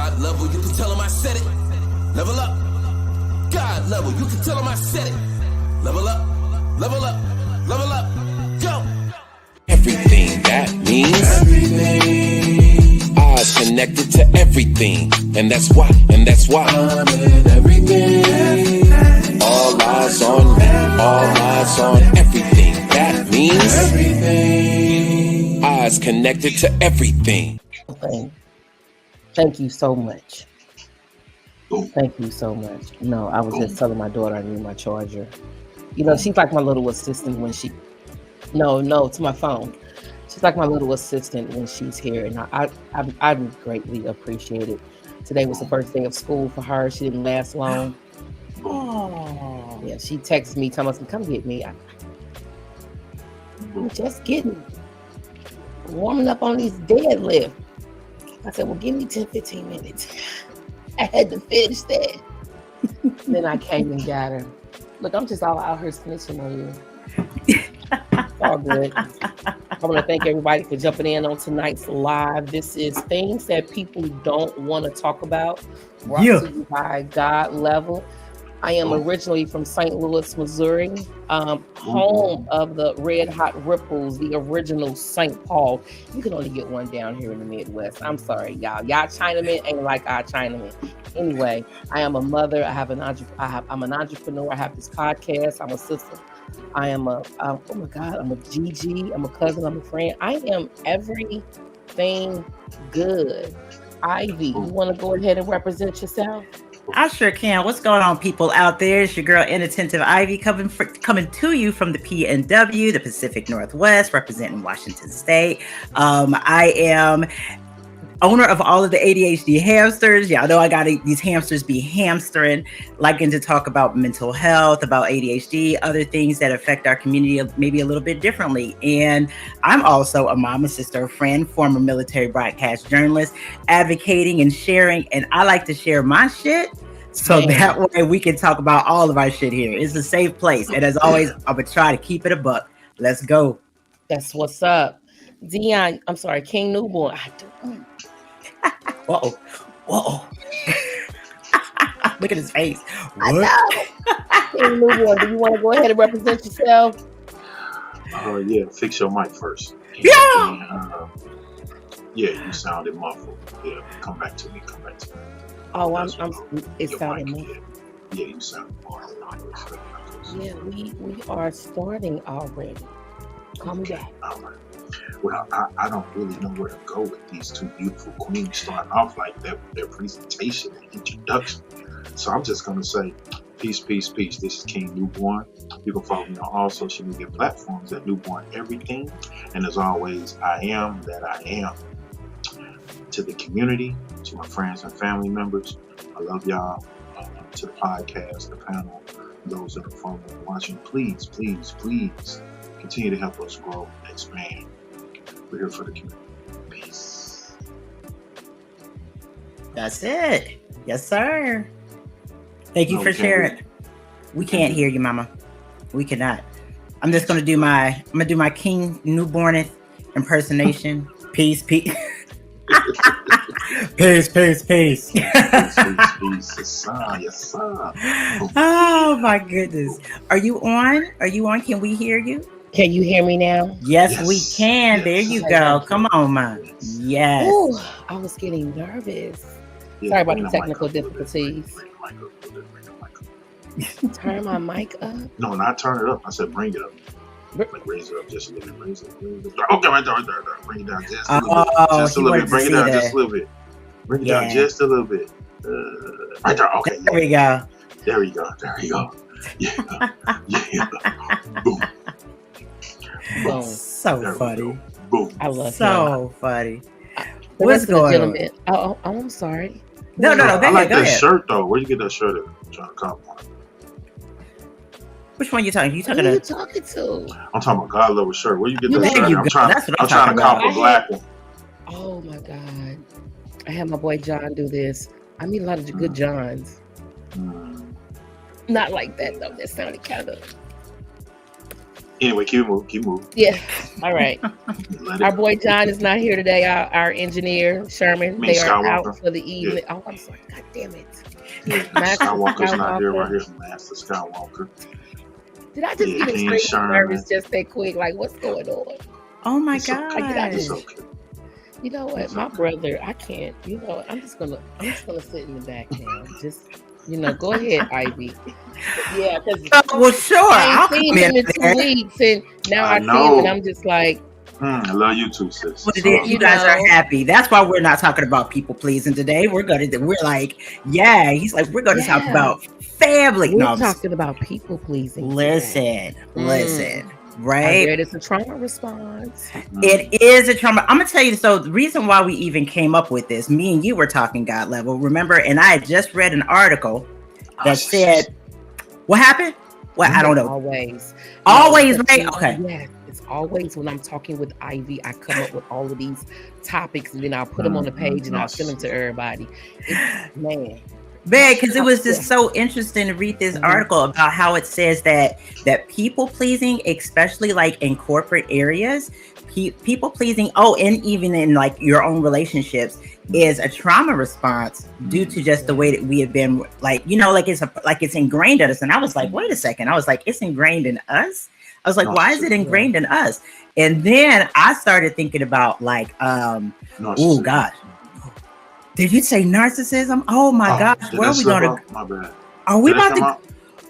God level, you can tell him I said it. Level up. God level, you can tell him I said it. Level up, level up, level up, go. Everything, that means everything. Eyes connected to everything. And that's why I'm in everything. All eyes on me, all eyes on everything. That means everything. Eyes connected to everything. Thank you so much. Thank you so much. No, I was just telling my daughter I need my charger. You know, she's like my little assistant when she. No, to my phone. She's like my little assistant when she's here, and I greatly appreciate it. Today was the first day of school for her. She didn't last long. Oh. Yeah, she texted me, telling us to come get me. I'm just warming up on these deadlifts. I said, well, give me 10, 15 minutes. I had to finish that. Then I came and got her. Look, I'm just all out here snitching on you. It's all good. I want to thank everybody for jumping in on tonight's live. This is Things That People Don't Want to Talk About. Brought to you by God Level. I am originally from St. Louis, Missouri, home of the Red Hot Ripples, the original St. Paul. You can only get one down here in the Midwest. I'm sorry, y'all. Y'all Chinamen ain't like our Chinamen. Anyway, I am a mother. I'm an entrepreneur. I have this podcast. I'm a sister. I am I'm a GG. I'm a cousin. I'm a friend. I am everything good. Ivy, you want to go ahead and represent yourself? I sure can. What's going on, people out there? It's your girl, Inattentive Ivy, coming to you from the PNW, the Pacific Northwest, representing Washington State. I am owner of all of the ADHD hamsters. Y'all know I got these hamsters be hamstering, liking to talk about mental health, about ADHD, other things that affect our community maybe a little bit differently. And I'm also a mom, a sister, a friend, former military broadcast journalist, advocating and sharing. And I like to share my shit so that way we can talk about all of our shit here. It's a safe place. And as always, I'm going to try to keep it a buck. Let's go. That's what's up. King Newborn. Whoa. Look at his face. I know. King Newborn, do you want to go ahead and represent yourself? Yeah, fix your mic first. Yeah, you sounded muffled. Yeah, come back to me. Oh, it's sounding muffled. Yeah, you sound muffled. Yeah, we are starting already. Call me back. All right. Well, I don't really know where to go with these two beautiful queens starting off like that with their presentation and introduction. So I'm just going to say, peace. This is King Newborn. You can follow me on all social media platforms at Newborn Everything. And as always, I am that I am. To the community, to my friends and family members, I love y'all. To the podcast, the panel, those that are following and watching, please continue to help us grow and expand. We're here for the community. Peace. That's it. Yes, sir. Thank you for sharing. We can't hear you, Mama. We cannot. I'm just gonna do my King Newborn impersonation. Peace. Peace. Peace. Yes, sir. Oh my goodness. Are you on? Can we hear you? Can you hear me now? Yes. We can. There you go. Come on, man. Yes. Ooh, I was getting nervous. Sorry about the technical difficulties. Turn my mic up? No, not turn it up. I said bring it up. Like raise it up just a little bit. Raise it. Okay, right there. Bring it down just a little bit. Just a little bit. Bring it down just a little bit. Bring it down just a little bit. Right there. Okay. There we go. There we go. Yeah. Boom. Boom. So funny. Boom. I love so funny. What's going on? Oh, I'm sorry. No. I like that shirt though. Where you get that shirt at? I'm trying to cop one. Which one you talking? Who are you talking to? I'm talking about God Level shirt. Where you get that shirt? I'm trying to cop a black one. Oh my God. I had my boy John do this. I meet a lot of good Johns. Not like that though. That sounded kind of. Anyway, keep moving. Yeah. All right. Let Our it boy John is not here today. Our engineer Sherman. Me, They are Skywalker. out for the Yeah. evening. Oh, I'm sorry. God damn it. Yeah, Master Skywalker's not here Skywalker. right here. Master Skywalker. Did I just Yeah, get King extremely Sherman. nervous just that quick? Like, what's going on? Oh my It's okay. God. It's okay. You know what? It's My okay. brother, I can't. You know, I'm just gonna sit in the back now. Just, go ahead, Ivy. Yeah, because Well, sure. I I'll ain't come seen him in there. 2 weeks, and now I I see him, and know. I'm just like, I love you too, sis. What it So, is, you guys are happy. That's why we're not talking about people pleasing today. We're like, yeah. He's like, we're gonna talk about family. we're No, I'm just- talking about people pleasing. listen, I right? read it's a trauma response. It is a trauma. I'm gonna tell you. So the reason why we even came up with this, me and you were talking God level, remember? And I had just read an article that said, what happened? Well, I don't know. Always, right? Okay. Yes, it's always when I'm talking with Ivy, I come up with all of these topics, and then I'll put them on the page and I'll send them to everybody. Man, because it was just so interesting to read this article about how it says that people pleasing, especially like in corporate areas, people pleasing, and even in like your own relationships, is a trauma response due to just the way that we have been, like, it's ingrained in us. And I was like, wait a second. I was like, it's ingrained in us. I was like, why is it ingrained in us? And then I started thinking about like, oh gosh, did you say narcissism? Oh my gosh, where are we gonna? My bad. Are we about to?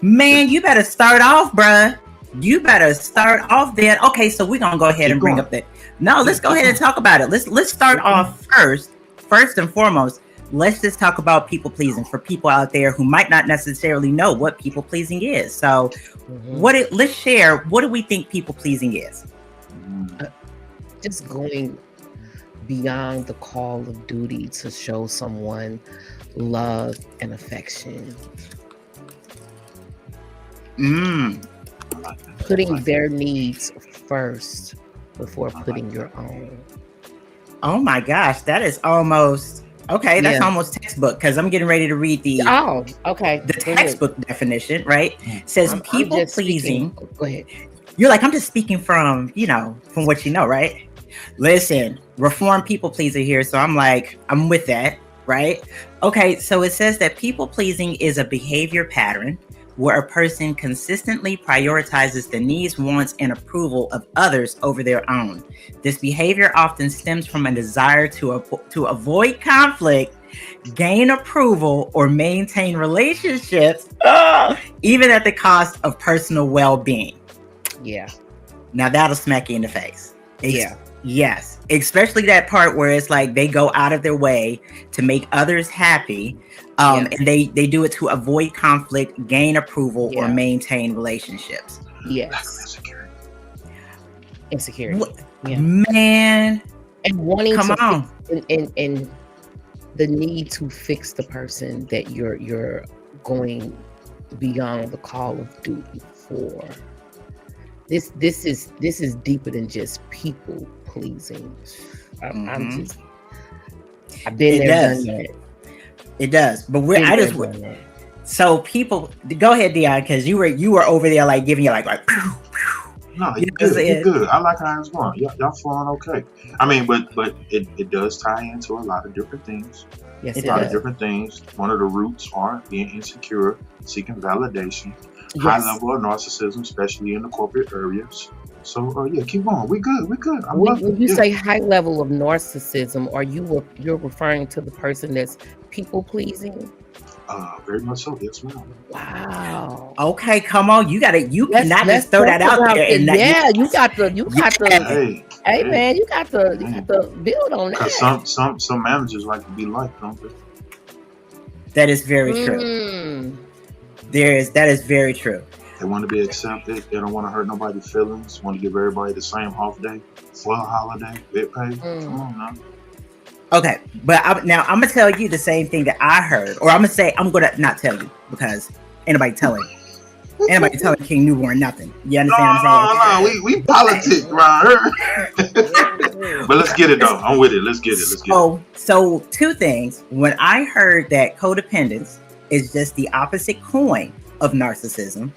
Man, you better start off, bruh. You better start off then. Okay, so we're gonna go ahead and bring up that. No, let's go ahead and talk about it. Let's start off first. First and foremost, let's just talk about people pleasing for people out there who might not necessarily know what people pleasing is. So, let's share. What do we think people pleasing is? Just going beyond the call of duty to show someone love and affection. Putting their needs first before putting your own. Oh my gosh, that is almost okay. That's almost textbook, because I'm getting ready to read the the textbook definition. Right, it says people pleasing. Go ahead. You're like, I'm just speaking from from what you know, right? Listen, reform people pleaser here, so I'm like, I'm with that, right? Okay, so it says that people pleasing is a behavior pattern where a person consistently prioritizes the needs, wants, and approval of others over their own. This behavior often stems from a desire to avoid conflict, gain approval, or maintain relationships, even at the cost of personal well-being. Yeah. Now that'll smack you in the face. Yeah. Yes. Especially that part where it's like they go out of their way to make others happy. And they do it to avoid conflict, gain approval, or maintain relationships. Yes. Insecurity. Man. And wanting Come on. And the need to fix the person that you're going beyond the call of duty for. This is deeper than just people pleasing. I've been there, done that. It does, but so people go ahead, Dion, because you were over there like giving you like pew, pew. No, you're good. I like how it's going. Y'all flowing okay. I mean, but it does tie into a lot of different things. Yes, a lot of different things. One of the roots are being insecure, seeking validation, high level of narcissism, especially in the corporate areas. So keep going. We good. When you say high level of narcissism, you're referring to the person that's people pleasing? Very much so. Yes, ma'am. Wow. Okay, come on. You cannot just throw that out there. You got to. Hey man, you got to build on that. Because some managers like to be liked, don't they? That is very true. That is very true. They want to be accepted. They don't want to hurt nobody's feelings. Want to give everybody the same off day for a holiday, bit pay. Come on now. Okay, but now I'm gonna tell you the same thing that I heard, or I'm gonna not tell you because anybody telling King Newborn nothing. You understand what I'm saying? No, we politic around here. But let's get it though. I'm with it. Let's get it. So two things. When I heard that codependence is just the opposite coin of narcissism,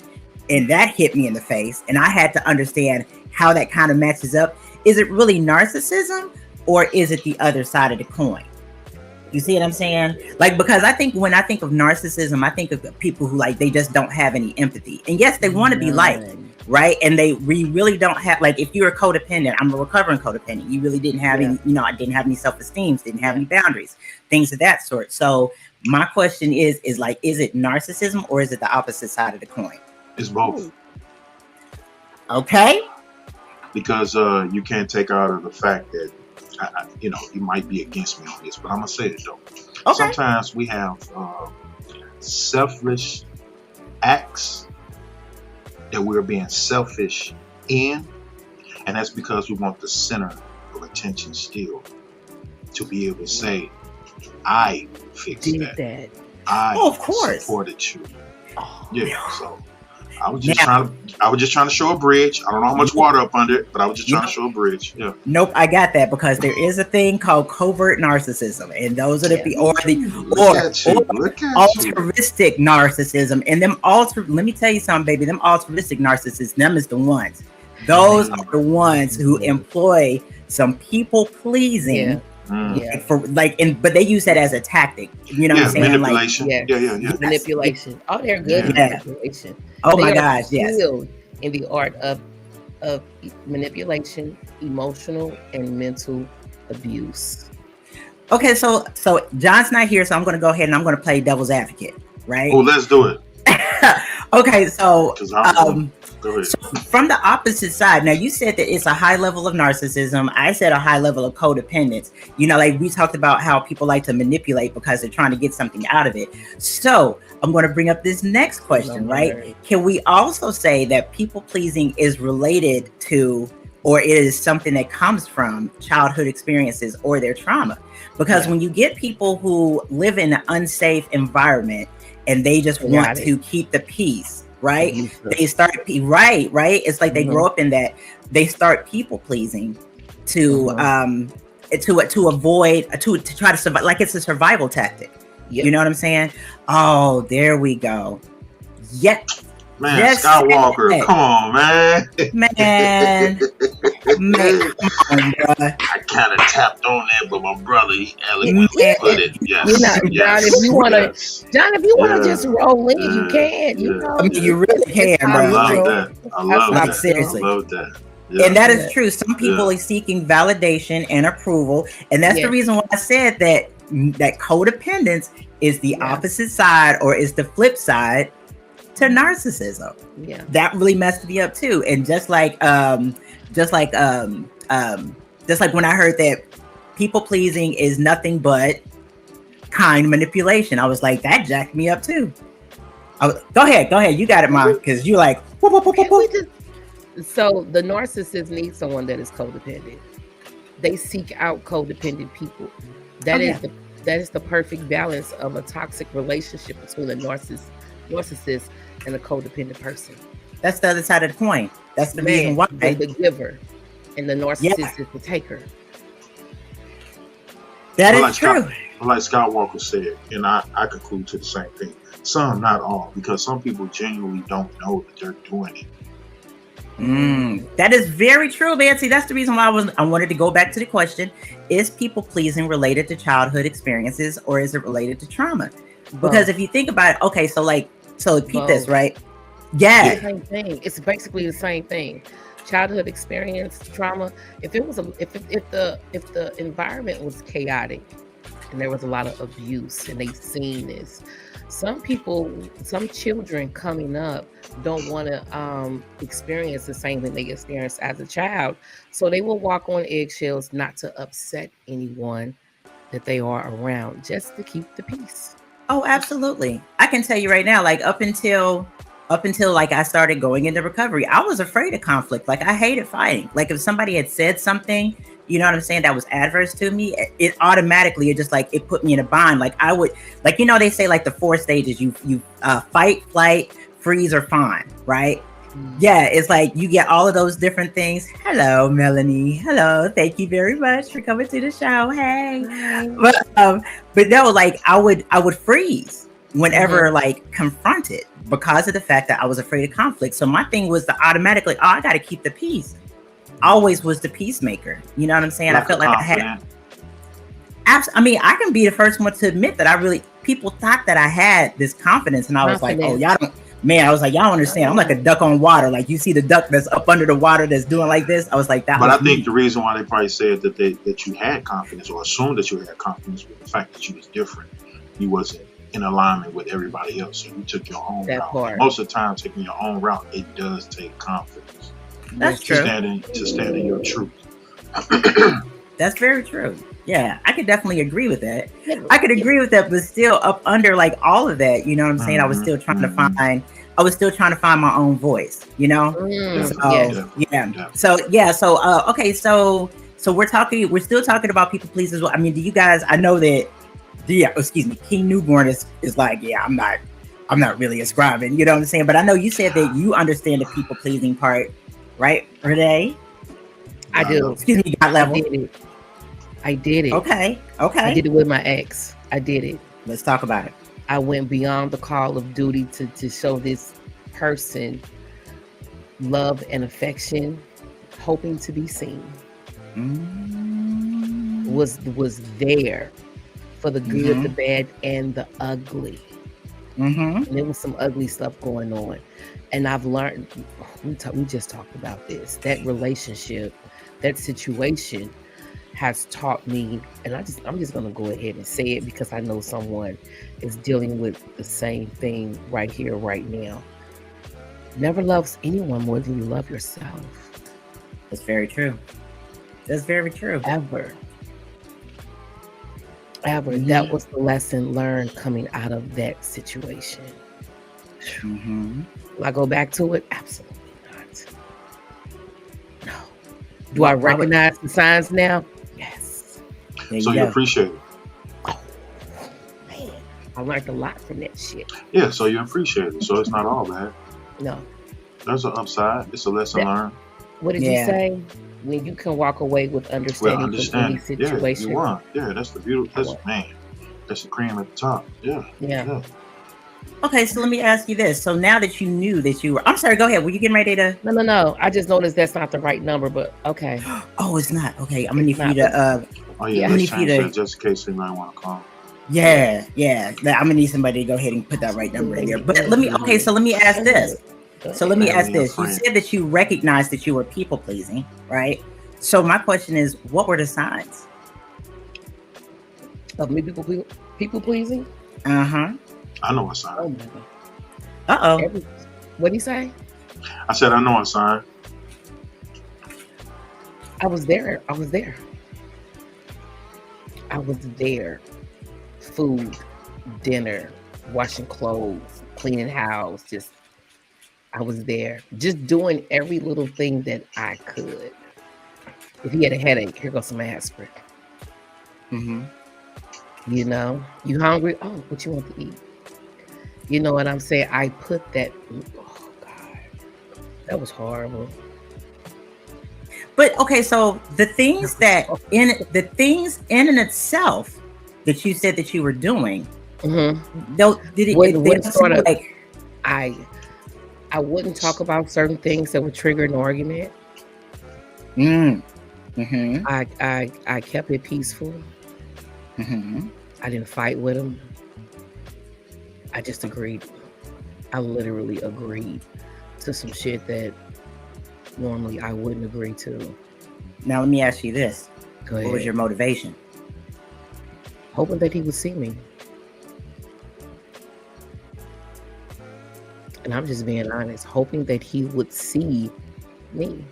and that hit me in the face. And I had to understand how that kind of matches up. Is it really narcissism, or is it the other side of the coin? You see what I'm saying? Like, because I think when I think of narcissism, I think of people who like, they just don't have any empathy. And yes, they want to be liked, right? And we really don't have, like, if you're a codependent, I'm a recovering codependent. You really didn't have any, I didn't have any self-esteem, didn't have any boundaries, things of that sort. So my question is like, is it narcissism, or is it the opposite side of the coin? It's both. Okay. Because you can't take out of the fact that, you might be against me on this, but I'm gonna say it though. Okay. Sometimes we have selfish acts that we're being selfish in, and that's because we want the center of attention still to be able to say, I fixed that. I of course supported you. So I was just trying to show a bridge. I don't know how much water up under it, but I was just trying to show a bridge. Yeah. Nope, I got that, because there is a thing called covert narcissism, and those are the altruistic narcissism, and them let me tell you something, baby. Them altruistic narcissists, them is the ones. Those are the ones who employ some people pleasing. For but they use that as a tactic. You know what I'm saying? Manipulation. Like, manipulation. Oh, they're good at manipulation. Oh my gosh, yes. In the art of manipulation, emotional and mental abuse. Okay, so John's not here, so I'm going to go ahead and I'm going to play devil's advocate, right? Oh, let's do it. Okay, so go ahead. So from the opposite side, now you said that it's a high level of narcissism. I said a high level of codependence. Like we talked about how people like to manipulate because they're trying to get something out of it. So I'm going to bring up this next question, right? Can we also say that people pleasing is related to, or it is something that comes from childhood experiences or their trauma? Because when you get people who live in an unsafe environment and they just want to keep the peace, right? They start right. It's like they grow up in that. They start people pleasing to avoid to try to survive. Like it's a survival tactic. You know what I'm saying? Oh, there we go. Man, Skywalker, come on, man. Man, come on, bro. I kind of tapped on that, but my brother, he eloquently put it. Yes. John, if you want to just roll in, you can. I mean, you really can, bro. I love that. Seriously. I love that. Yeah. And that is true. Some people are seeking validation and approval, and that's the reason why I said that codependence is the opposite side, or is the flip side to narcissism. That really messed me up too. And just like when I heard that people pleasing is nothing but kind manipulation, I was like, that jacked me up too. Go ahead, you got it, Mom, because you like so the narcissist needs someone that is codependent. They seek out codependent people. That is the perfect balance of a toxic relationship between a narcissist and a codependent person. That's the other side of the coin. That's the reason why. The giver and the narcissist is the taker. That is true. Like Skywalker said, and I conclude to the same thing. Some, not all, because some people genuinely don't know that they're doing it. That is very true, man. See, that's the reason why I wanted to go back to the question: is people pleasing related to childhood experiences, or is it related to trauma? Because if you think about it, okay, so repeat this, right? Yeah. It's the same thing. It's basically the same thing. Childhood experience, trauma. If the environment was chaotic and there was a lot of abuse and they've seen this, some children coming up don't want to experience the same thing they experienced as a child. So they will walk on eggshells not to upset anyone that they are around, just to keep the peace. Oh, absolutely. I can tell you right now, like up until like I started going into recovery, I was afraid of conflict. Like I hated fighting. Like if somebody had said something, you know what I'm saying, that was adverse to me, it automatically, it put me in a bind. Like I would, like, they say like the 4 stages, you fight, flight, freeze, or fawn, right? Yeah, it's like you get all of those different things. Hello, Melanie. Hello, thank you very much for coming to the show. Hey, but no, like I would freeze. whenever like confronted, because of the fact that I was afraid of conflict. So my thing was to automatically, oh, I got to keep the peace. Always was the peacemaker. You know what I'm saying? Like I felt like confident. I had. I mean, I can be the first one to admit that people thought that I had this confidence, and I was like, oh, y'all don't. Man, I was like, y'all don't understand. I'm like a duck on water. Like you see the duck that's up under the water that's doing like this. I was like that. But I think the reason why they probably said that you had confidence or assumed that you had confidence was the fact that you was different. You wasn't in alignment with everybody else, so you took your own route. part. Most of the time, taking your own route, it does take confidence. That's true. To stand in your truth. That's very true. Yeah, I could definitely agree with that. I could agree with that, but still up under like all of that, you know what I'm saying? I was still trying to find my own voice, you know? Okay, so we're still talking about people please as well. I mean, do you guys, I know that King Newborn is like, yeah, I'm not really ascribing, you know what I'm saying? But I know you said that you understand the people pleasing part, right, Renee? I do. Excuse me, God level. I did it. Okay. I did it with my ex. I did it. Let's talk about it. I went beyond the call of duty to show this person love and affection, hoping to be seen. Was there for the good, the bad, and the ugly. And there was some ugly stuff going on. And I've learned, we just talked about this, that relationship, that situation has taught me, and I'm just gonna go ahead and say it because I know someone is dealing with the same thing right here, right now. Never loves anyone more than you love yourself. That's very true. That's very true. Ever. That was the lesson learned coming out of that situation. Will I go back to it? Absolutely not. No. Do I recognize the signs now? Yes. So you appreciate it. Oh, man. I learned a lot from that shit. Yeah, so you appreciate it. So it's not all bad. No. There's an upside. It's a lesson learned. What did you say? When you can walk away with understanding from any situation. Yeah, you won. Yeah, that's the beautiful. That's the cream at the top. Yeah. Okay, so let me ask you this. So now that you knew that you were, I'm sorry, go ahead. Were you getting ready to? No. I just noticed that's not the right number, but okay. Oh, it's not. Okay, I'm gonna need for you to. Let's change that just in case you might want to call. Yeah. I'm gonna need somebody to go ahead and put that right number in there. But let me ask this. You said that you recognized that you were people pleasing, right? So my question is, what were the signs of me people pleasing? I know a sign. What did he say? I said I know a sign. I was there. Food, dinner, washing clothes, cleaning house, I was there, just doing every little thing that I could. If he had a headache, here goes some aspirin. You know, you hungry? Oh, what you want to eat? You know what I'm saying? I put that. Oh God, that was horrible. But okay, so the things in and itself that you said that you were doing, I wouldn't talk about certain things that would trigger an argument. I kept it peaceful. I didn't fight with him. I just agreed. I literally agreed to some shit that normally I wouldn't agree to. Now let me ask you this. Go ahead. What was your motivation? Hoping that he would see me. And I'm just being honest, hoping that he would see me.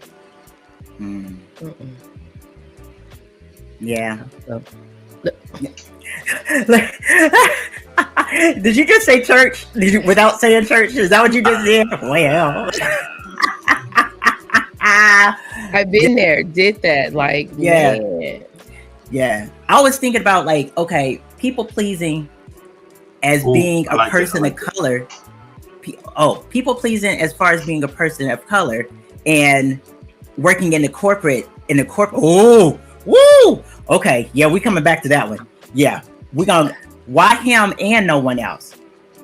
Yeah. Did you just say church? Without saying church? Is that what you just did? Well. I've been there, did that. Like, man. Yeah. I was thinking about okay, people pleasing as being a person of color. People pleasing as far as being a person of color and working in the corporate. Oh, woo. Okay, yeah, we coming back to that one. Yeah, we gonna why him and no one else.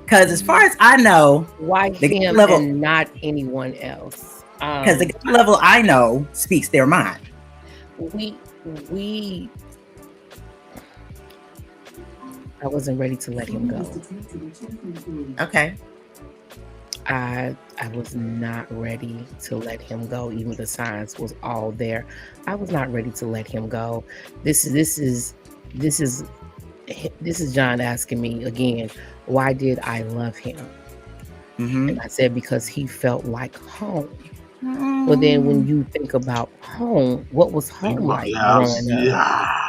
Because as far as I know, Why the him level, and not anyone else? because the level I know speaks their mind. We I wasn't ready to let him go. Okay. I was not ready to let him go. Even the signs was all there. I was not ready to let him go. This is John asking me again, why did I love him? Mm-hmm. And I said, because he felt like home. Well, then when you think about home, what was home like growing up? Yeah.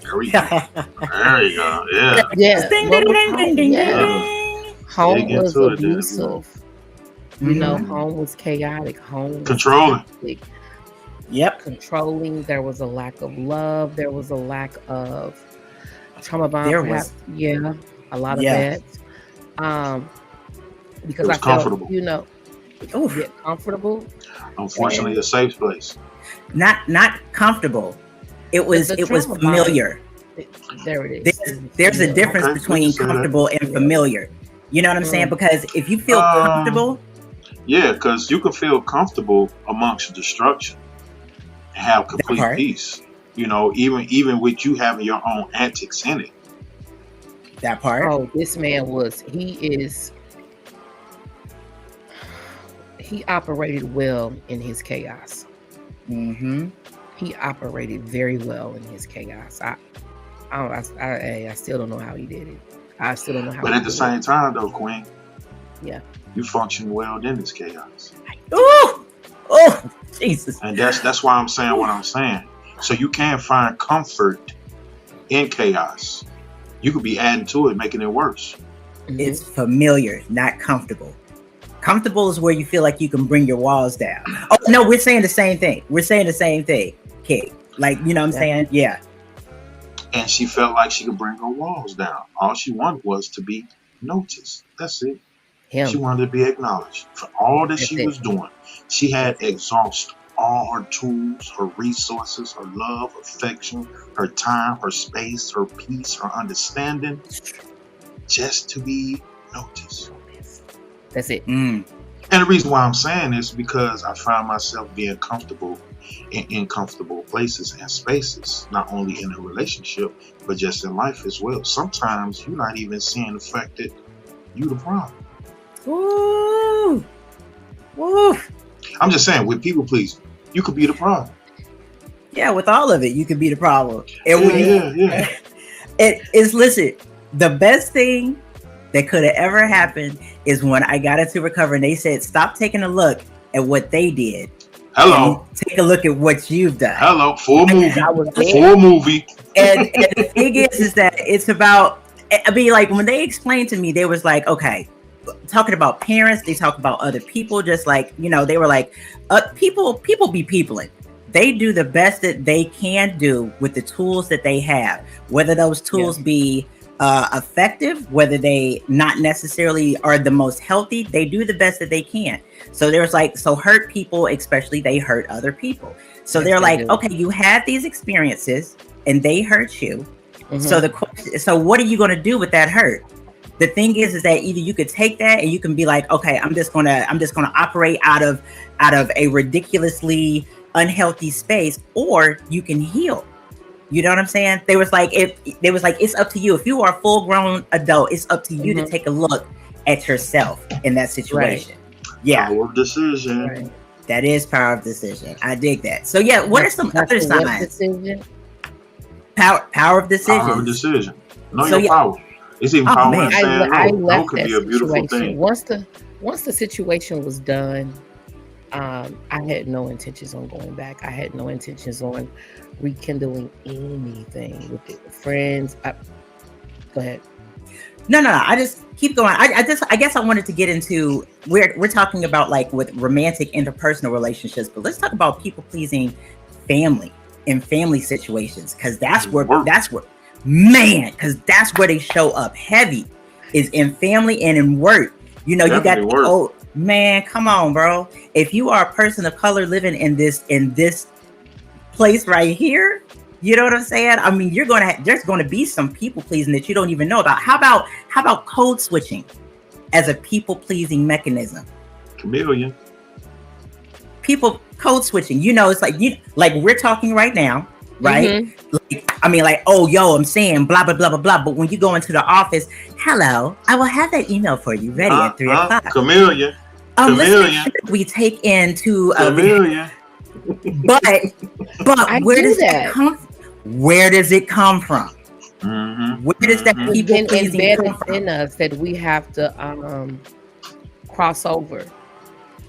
There we go. There you go. Yeah. Yeah, Ding, what ding, was ding, home? ding, ding, Yeah, ding. home Dig was into it, then. abusive. You know, Mhm. home was chaotic. Home was Controlling. toxic, Yep. controlling. There was a lack of love. There was a lack of trauma bond, There perhaps. was, Yeah, a lot of yeah. that. Because It was I felt, comfortable. Oof. get comfortable. Unfortunately, a safe place. Not comfortable. It was The trauma bond, familiar. there it is. There's a Familiar. difference Okay, we between can say that. comfortable and familiar. You know what I'm saying? Because if you feel comfortable, Yeah, because you can feel comfortable amongst destruction and have complete part. peace. You know, even with you having your own antics in it. that part. Oh, this man he operated well in his chaos. Mm-hmm. He operated very well in his chaos. I still don't know how he did it. I still don't know how. But at the same time, though, Queen, yeah, you function well in this chaos, Ooh! Oh, Jesus. and that's why I'm saying what I'm saying. So you can find comfort in chaos. You could be adding to it, making it worse. Mhm. It's familiar, not comfortable. Comfortable is where you feel like you can bring your walls down. Oh no, we're saying the same thing. We're saying the same thing, kid. Like, you know what I'm saying? Yeah. And she felt like she could bring her walls down. All she wanted was to be noticed. That's it. She him. wanted to be acknowledged for all that That's she it. was doing. She had exhausted all her tools, her resources, her love, affection, her time, her space, her peace, her understanding, just to be noticed. That's it. Mm. And the reason why I'm saying this is because I find myself being comfortable in comfortable places and spaces, not only in a relationship, but just in life as well. Sometimes you're not even seeing the fact that you're the problem. Ooh. Ooh. I'm just saying, with people pleasing, you could be the problem. Yeah, with all of it, you could be the problem. And Yeah. It is, listen, the best thing that could have ever happened is when I got into recovery and they said, stop taking a look at what they did. Hello. And take a look at what you've done. Hello. For a movie. I was there. For a movie. And the thing is that it's about, I mean, like when they explained to me, they was like, okay, talking about parents, they talk about other people, just like, you know, they were like, people be peopling. They do the best that they can do with the tools that they have, whether those tools be effective, whether they not necessarily are the most healthy, they do the best that they can. So there's like, so hurt people, especially, they hurt other people. So they're like, okay, you had these experiences and they hurt you. Mhm. So the question, so what are you going to do with that hurt? The thing is that either you could take that and you can be like, okay, I'm just gonna operate out of a ridiculously unhealthy space, or you can heal. You know what I'm saying? They was like, it's up to you. If you are a full grown adult, it's up to you to take a look at yourself in that situation. Yeah, Power of decision. Right. that is power of decision. I dig that. So yeah, what are some other signs? Decision? Power of decision. Power of decision. Know So, your power. It's even power in saying I no. No left can that be a beautiful situation. thing. Once the situation was done, I had no intentions on going back. I had no intentions on rekindling anything with it. Friends. Go ahead. No. I just keep going. I guess I wanted to get into we're talking about like with romantic interpersonal relationships, but let's talk about people pleasing family in family situations, because that's where because that's where they show up heavy, is in family and in work. You know, Definitely you got oh man, come on, bro. If you are a person of color living in this place right here, you know what I'm saying? I mean, there's going to be some people pleasing that you don't even know about. How about code switching? as a people-pleasing mechanism. Chameleon. People code switching. You know, it's like like we're talking right now, right? Like, I mean, like, oh, yo, I'm saying blah blah blah blah blah. But when you go into the office, hello, I will have that email for you ready at 3 o'clock. Chameleon. Let's make sure we take into Chameleon. But where does that come? Where does it come from? Where does that people pleasing come from? In us that we have to cross over.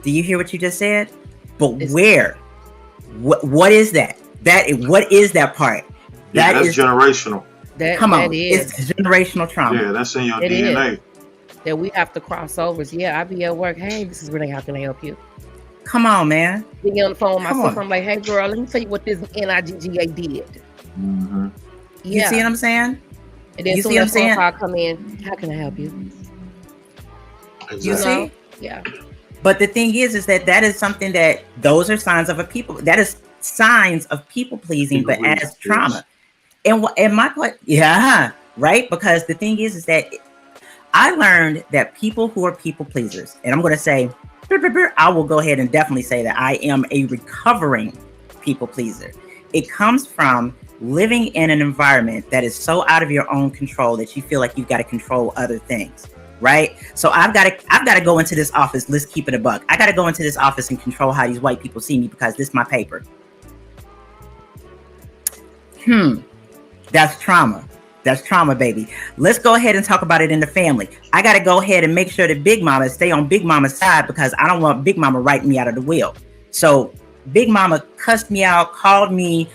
Do you hear what you just said? But where? What is that? What is that part? Yeah, that's generational. It's generational trauma. Yeah, that's in your DNA. That we have to cross over. Yeah, I be at work. Hey, this is Renee. How can I help you? Come on, man. Being on the phone with my sister, I'm like, hey, girl, let me tell you what this NIGGA did. You see what I'm saying? And then you see what I'm saying? Call come in. How can I help you? Exactly. You see? Yeah. But the thing is that is something that those are signs of that is signs of people pleasing, but as trauma. And my point, right? Because the thing is that I learned that people who are people pleasers, and I'm going to say, I will go ahead and definitely say that I am a recovering people pleaser. It comes from living in an environment that is so out of your own control that you feel like you've got to control other things. Right? So I've got to go into this office. Let's keep it a buck. I got to go into this office and control how these white people see me because this is my paper. That's trauma. That's trauma, baby. Let's go ahead and talk about it in the family. I got to go ahead and make sure that Big Mama stay on Big Mama's side because I don't want Big Mama writing me out of the will. So Big Mama cussed me out, called me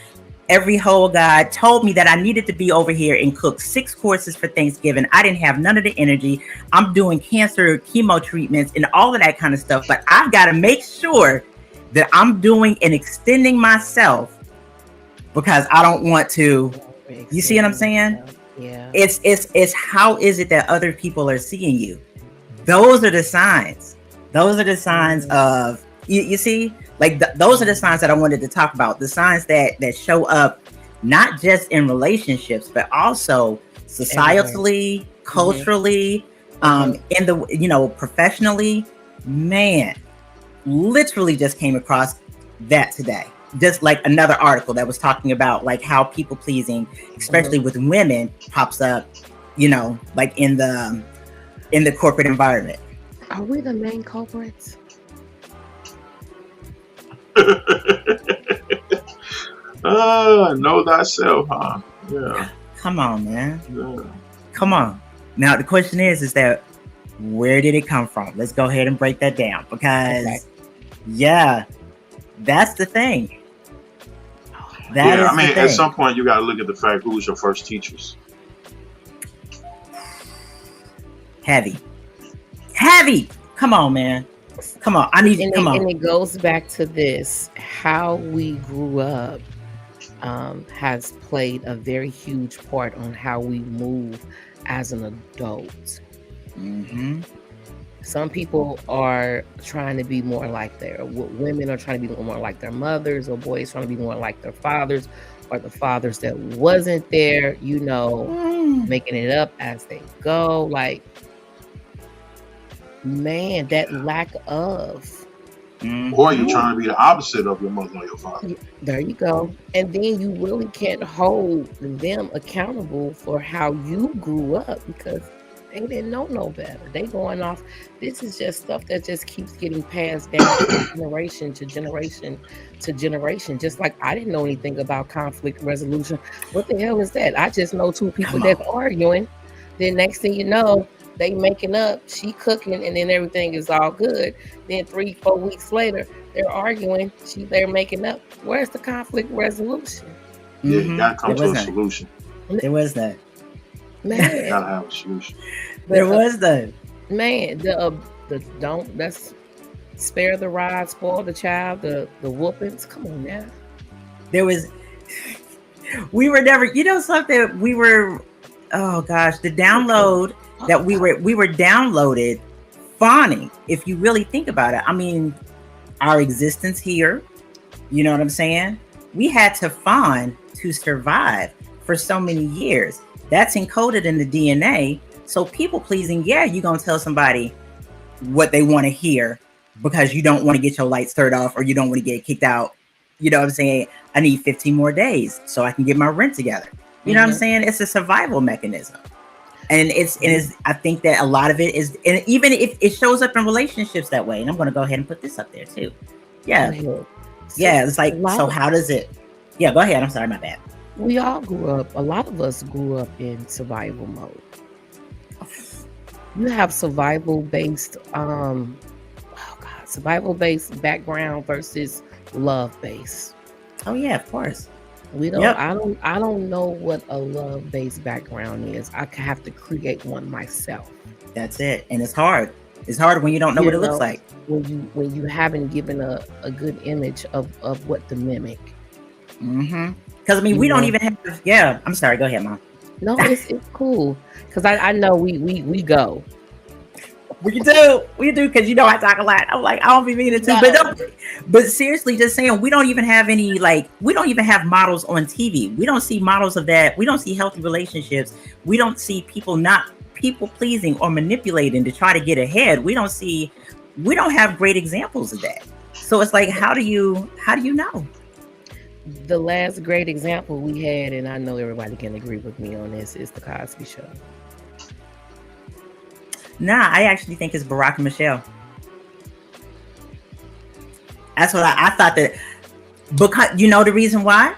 every whole God, told me that I needed to be over here and cook 6 courses for Thanksgiving. I didn't have none of the energy. I'm doing cancer chemo treatments and all of that kind of stuff. But I've got to make sure that I'm doing and extending myself because I don't want to. You see what I'm saying? Yeah. It's how is it that other people are seeing you? Those are the signs. Those are the signs of you see. Like those are the signs that I wanted to talk about. The signs that show up not just in relationships, but also societally, culturally, in the professionally. Man, literally just came across that today. Just like another article that was talking about like how people pleasing, especially with women, pops up, like in the corporate environment. Are we the main culprits? Know thyself, huh? Yeah. Come on, man. Yeah. Come on. Now the question is that where did it come from? Let's go ahead and break that down because that's the thing. At some point you got to look at the fact who's your first teachers. Heavy. Come on, man. Come on. Come on. And it goes back to this: how we grew up has played a very huge part on how we move as an adult. Some people are trying to be more like women are trying to be more like their mothers, or boys trying to be more like their fathers, or the fathers that wasn't there, making it up as they go. Like, man, that lack of. Or you're trying to be the opposite of your mother or your father. There you go. And then you really can't hold them accountable for how you grew up because they didn't know no better. They going off. This is just stuff that just keeps getting passed down from generation to generation to generation. Just like I didn't know anything about conflict resolution. What the hell is that? I just know 2 people that's arguing. Then next thing you know, they making up, she cooking, and then everything is all good. Then 3-4 weeks later, they're arguing, they're making up. Where's the conflict resolution? Yeah, you gotta come to a solution. There was that. Man, you gotta have a solution. There was that. Man, let's spare the rod, spoil the child, the whoopings. Come on now. We were never, something we were, oh gosh, the download that we were downloaded fawning. If you really think about it, I mean, our existence here, you know what I'm saying? We had to fawn to survive for so many years. That's encoded in the DNA So people pleasing, yeah, you're gonna tell somebody what they want to hear because you don't want to get your lights turned off or you don't want to get kicked out. You know what I'm saying? I need 15 more days so I can get my rent together. You know what I'm saying? It's a survival mechanism. And I think that a lot of it is, and even if it shows up in relationships that way, and I'm going to go ahead and put this up there too. Yeah. Yeah. It's like, so how does it? Yeah, go ahead. I'm sorry. My bad. We all grew up, a lot of us grew up in survival mode. You have survival-based background versus love-based. Oh yeah, of course. We don't. Yep. I don't know what a love-based background is. I have to create one myself. That's it, and it's hard. It's hard when you don't know what it looks like. When you haven't given a good image of what to mimic. Because I mean, we don't even have. Yeah, I'm sorry. Go ahead, Mom. No, it's cool. Because I know we go. We do, because you know I talk a lot. I'm like, I don't be meaning to, but seriously, just saying, we don't even have any, like, we don't even have models on TV. We don't see models of that. We don't see healthy relationships. We don't see people not people pleasing or manipulating to try to get ahead. We don't have great examples of that. So it's like, how do you know? The last great example we had, and I know everybody can agree with me on this, is the Cosby Show. Nah, I actually think it's Barack and Michelle. That's what I thought that, because you know the reason why?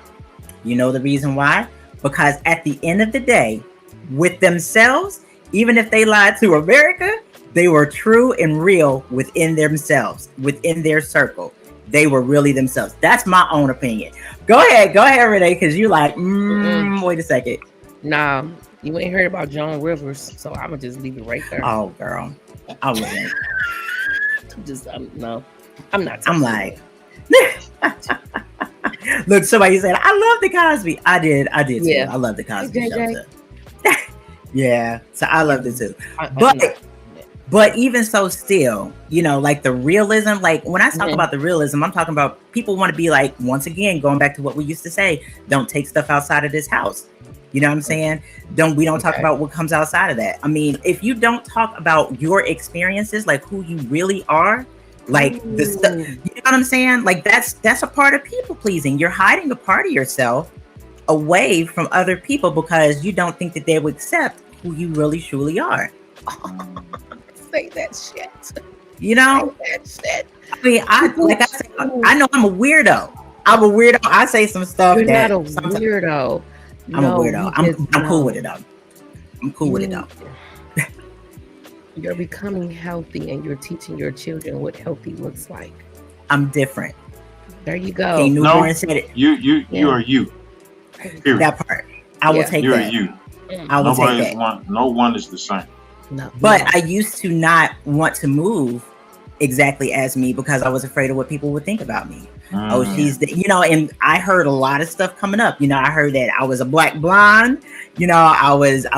Because at the end of the day, with themselves, even if they lied to America, they were true and real within themselves, within their circle. They were really themselves. That's my own opinion. Go ahead, Renee, because you're like, wait a second. Nah. You ain't heard about Joan Rivers, so I'm gonna just leave it right there. Oh, girl, I wouldn't. No, I'm not. I'm like, look, somebody said I love the Cosby. I did too. I love the Cosby Show too. Yeah, so I loved it too. But even so, still, you know, like the realism. Like when I talk about the realism, I'm talking about people want to be like, once again, going back to what we used to say, don't take stuff outside of this house. You know what I'm saying? We don't talk about what comes outside of that. I mean, if you don't talk about your experiences, like who you really are, like the stuff, you know what I'm saying? Like that's a part of people pleasing. You're hiding a part of yourself away from other people because you don't think that they would accept who you really truly are. Say that shit. You know? Say that shit. I mean, I know I'm a weirdo. I say some stuff. You're not a weirdo. I'm a weirdo. I'm cool with it though. I'm cool with it though. You're becoming healthy and you're teaching your children what healthy looks like. I'm different. There you go. King Newborn said it. You are you. Period. That part. I will take that. You're you. I will take that. No one is the same. No. But I used to not want to move exactly as me because I was afraid of what people would think about me. Oh, she's and I heard a lot of stuff coming up. You know, I heard that I was a black blonde. You know, I was a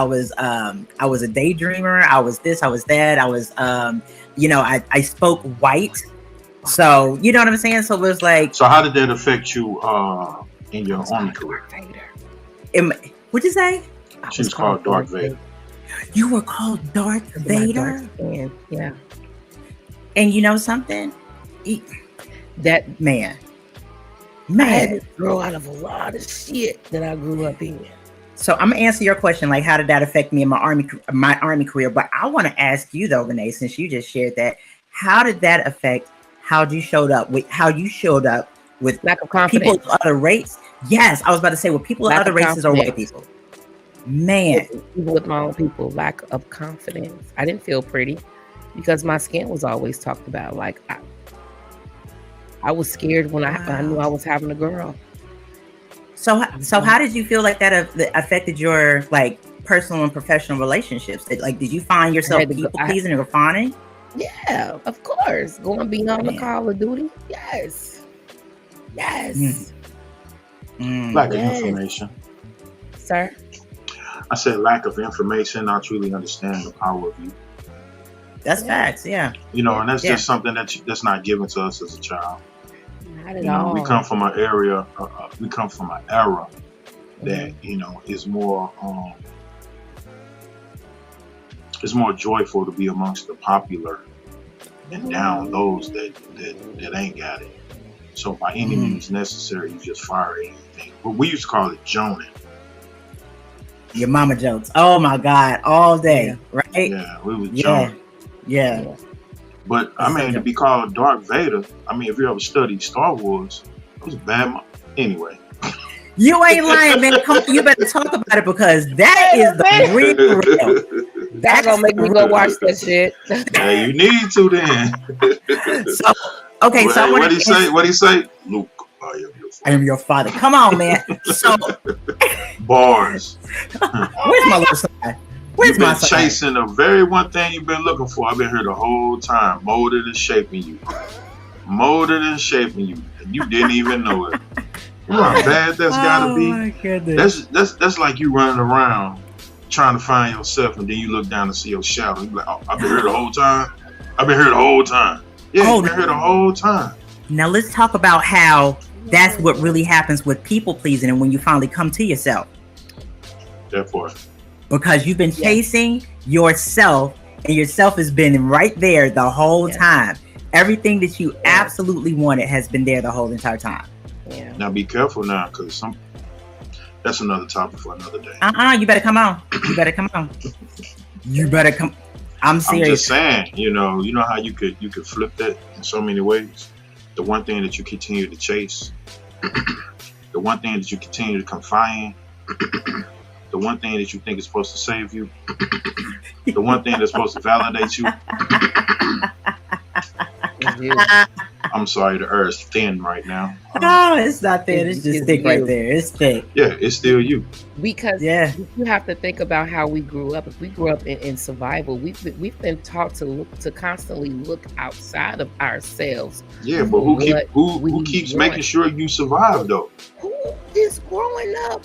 daydreamer. I was this, I was that. I was, I spoke white. So, you know what I'm saying? So it was like. So how did that affect you in your army career? What'd you say? She was called Darth Vader. You were called Darth Vader? Yeah. And you know something? That man, I had to grow out of a lot of shit that I grew up in. So I'm gonna answer your question, like how did that affect me in my army career? But I want to ask you though, Renee, since you just shared that, how did that affect how you showed up with lack of confidence, people of other race? Yes, I was about to say with people of other races or white people. Man, even with my own people, lack of confidence. I didn't feel pretty because my skin was always talked about. Like I was scared when I knew I was having a girl. So how did you feel like that affected your like personal and professional relationships? Like, did you find yourself people pleasing or fawning? Yeah, of course. Going beyond the Call of Duty. Yes. Lack of information. Sir? I said lack of information, not truly understanding the power of you. That's facts, yeah. You know, and that's just something that's not given to us as a child. Not at all. We come from an area. We come from an era that is more it's more joyful to be amongst the popular and down those that ain't got it. So by any means necessary, you just fire anything. But we used to call it joning. Your mama jokes. Oh my God, all day, right? Yeah, we was Yeah. joning. Yeah. But I mean, to be called Darth Vader, I mean, if you ever studied Star Wars, it was a bad. Anyway. You ain't lying, man. Come on, you better talk about it because that is the real. That's gonna make me go watch that shit. Yeah, you need to then. So, okay, so what he say? What he say? Luke, I am your father. Come on, man. So bars. Where's my little son? Where's You've been chasing the very one thing you've been looking for. I've been here the whole time, molded and shaping you, and you didn't even know it. You know how bad that's gotta be. My goodness. That's like you running around trying to find yourself, and then you look down and see your shadow. You like, oh, I've been here the whole time. Yeah, you've been here the whole time. Now let's talk about how that's what really happens with people pleasing, and when you finally come to yourself. That part. Because you've been chasing yourself, and yourself has been right there the whole time. Everything that you absolutely wanted has been there the whole entire time. Yeah. Now be careful now, because that's another topic for another day. You better come on. You better come on. You better come. I'm serious. I'm just saying, you know how you could flip that in so many ways. The one thing that you continue to chase, the one thing that you continue to confide in, the one thing that you think is supposed to save you, the one thing that's supposed to validate you. I'm sorry, the earth's thin right now. No, it's not thin. It's just thick right there. It's thick. Yeah, it's still you. Because you have to think about how we grew up. If we grew up in survival, we've been taught to constantly look outside of ourselves. Yeah, but who keeps making sure you survive though? Who is growing up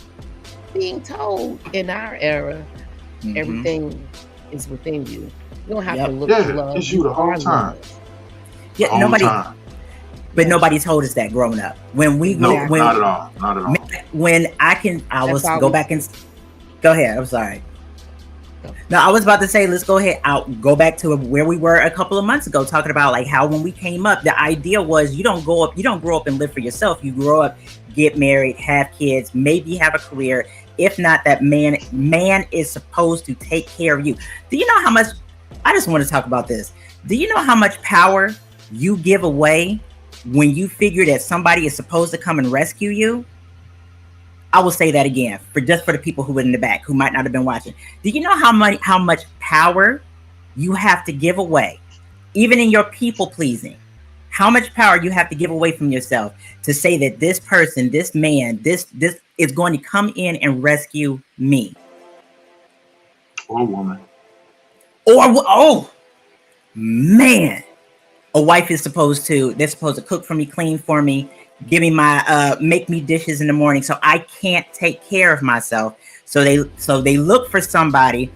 being told in our era everything is within you? You don't have to look for love. It's you the whole time. Yeah, nobody. But nobody told us that growing up. When we not at all. When I was go back and go ahead. I'm sorry. No, I was about to say let's go ahead. I'll go back to where we were a couple of months ago, talking about like how when we came up, the idea was you don't grow up and live for yourself. You grow up, get married, have kids, maybe have a career. If not, that man is supposed to take care of you. Do you know how much? I just want to talk about this. Do you know how much power you give away when you figure that somebody is supposed to come and rescue you? I will say that again for the people who were in the back who might not have been watching. Do you know how much power you have to give away, even in your people pleasing? How much power you have to give away from yourself to say that this person, this man, this is going to come in and rescue me, or woman, or man. A wife is supposed to cook for me, clean for me, give me my make me dishes in the morning, so I can't take care of myself. So they look for somebody,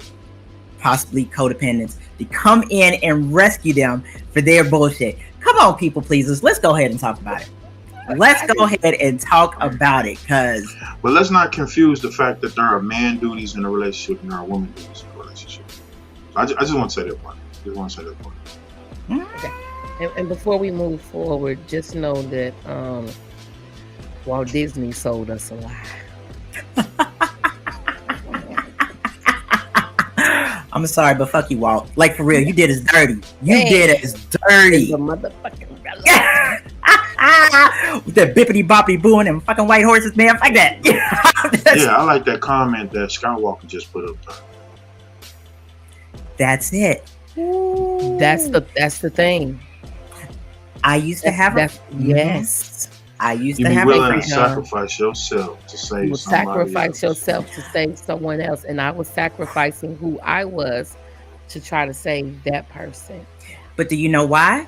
possibly codependents, to come in and rescue them for their bullshit. Come on, people pleasers, let's go ahead and talk about it. Let's go ahead and talk about it, cause. But let's not confuse the fact that there are man duties in a relationship and there are woman duties in a relationship. I just want to say that point. Okay. And before we move forward, just know that Walt Disney sold us a lie. I'm sorry, but fuck you, Walt. Like, for real, you did us dirty. Did us dirty. The motherfucking with that bippity boppity boo and them fucking white horses, man. Fuck that. Yeah, I like that comment that Skywalker just put up there. That's it. That's the thing. I used to have yes. I used to have a willing to sacrifice yourself to save you somebody sacrifice else. yourself to save someone else, and I was sacrificing who I was to try to save that person. But do you know why?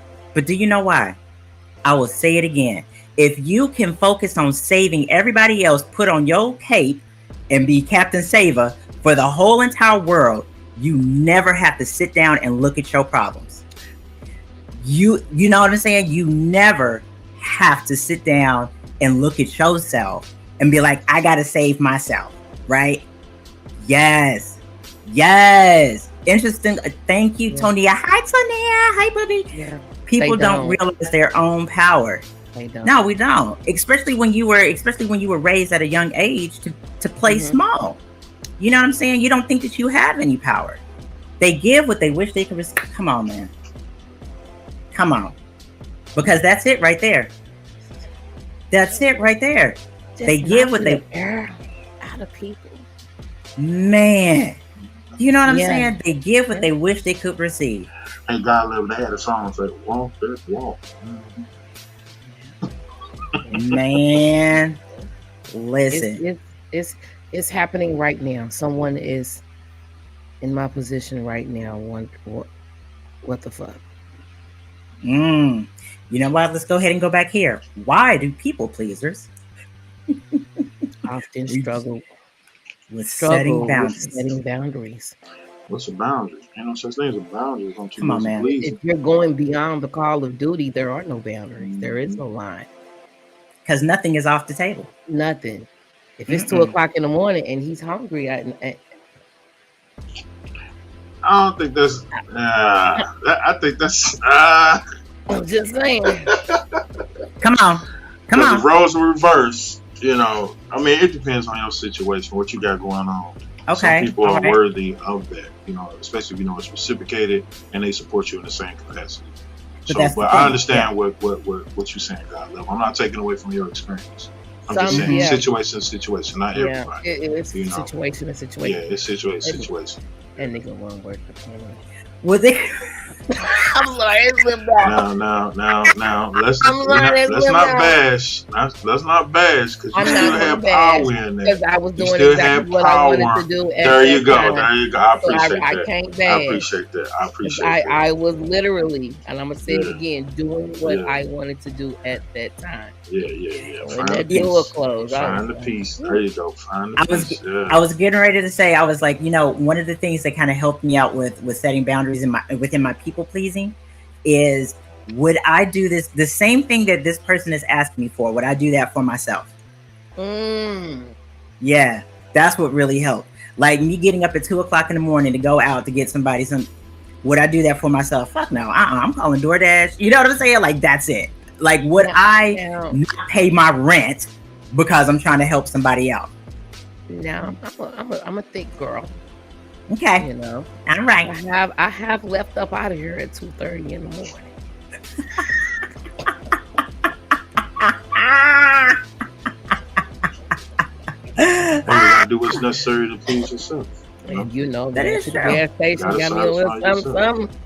I will say it again. If you can focus on saving everybody else, put on your cape and be Captain Saver for the whole entire world, you never have to sit down and look at your problems. You know what I'm saying? You never have to sit down and look at yourself and be like, I gotta save myself, right? Yes. Interesting. Thank you, Yeah. Tonya. Hi, Tonya. Hi, buddy. Yeah. People They don't don't. realize their own power. They don't. No, we don't. Especially when you were raised at a young age to play Mhm. small. You know what I'm saying? You don't think that you have any power. They give what they wish they could receive. Come on, man. Come on. Because that's it right there. That's it right there. Just They give what knocking they the air out of people. man. You know what I'm Yeah. saying? They give what they wish they could receive. Hey, God Level, they had a song that said, walk that walk. Man. Listen. It's happening right now. Someone is in my position right now. What the fuck? You know what? Let's go ahead and go back here. Why do people pleasers Often struggle with setting with boundaries? setting boundaries. What's a boundary? Ain't no such thing as a boundary. Come on, man. If you're going beyond the call of duty, there are no boundaries. There is no line. Because nothing is off the table. Nothing. If it's 2 o'clock in the morning and he's hungry, I don't think that's. I think that's. I'm just saying. Come on. Come The on. roles are reversed. You know, I mean, it depends on your situation, what you got going on. Okay. Some people all are right. worthy of that, you know, especially if you know it's reciprocated and they support you in the same capacity. But that's the But thing, I understand what you're saying, God Level. I'm not taking away from your experience. I'm just Some- saying yeah. situation, not Yeah, everybody. it's You know. situation. Yeah, it's situation. That nigga one word for me. Well, I'm sorry, it's slipped out. Now, let's I'm sorry, let's not bash. Let's not bash because you I'm still not have gonna bash, power in there. Because I was You doing still exactly have what I wanted power. to do. At There you that go. time. There you go. I So appreciate I that. can't I bash. appreciate that. I appreciate I, that. I was literally, and I'm gonna say it Yeah. again, doing what Yeah. I wanted to do at that time. Yeah. When Find that the door peace. closed, I Find the was peace. like, There you go. Find the I was peace. Yeah. I was getting ready to say, I was like, you know, one of the things that kind of helped me out with setting boundaries within my people pleasing is, would I do this the same thing that this person is asking me for? Would I do that for myself? Yeah, that's what really helped. Like me getting up at 2 o'clock in the morning to go out to get somebody some. Would I do that for myself? Fuck no. I'm calling DoorDash. You know what I'm saying? Like that's it. Like would I now, not pay my rent because I'm trying to help somebody out? now I'm a thick girl. Okay, You know, all right. I have left up out of here at 2:30 in the morning. You gotta do what's necessary to please yourself. And you know, That went is to the true. gas station, Gotta got me a little satisfy something, yourself. something.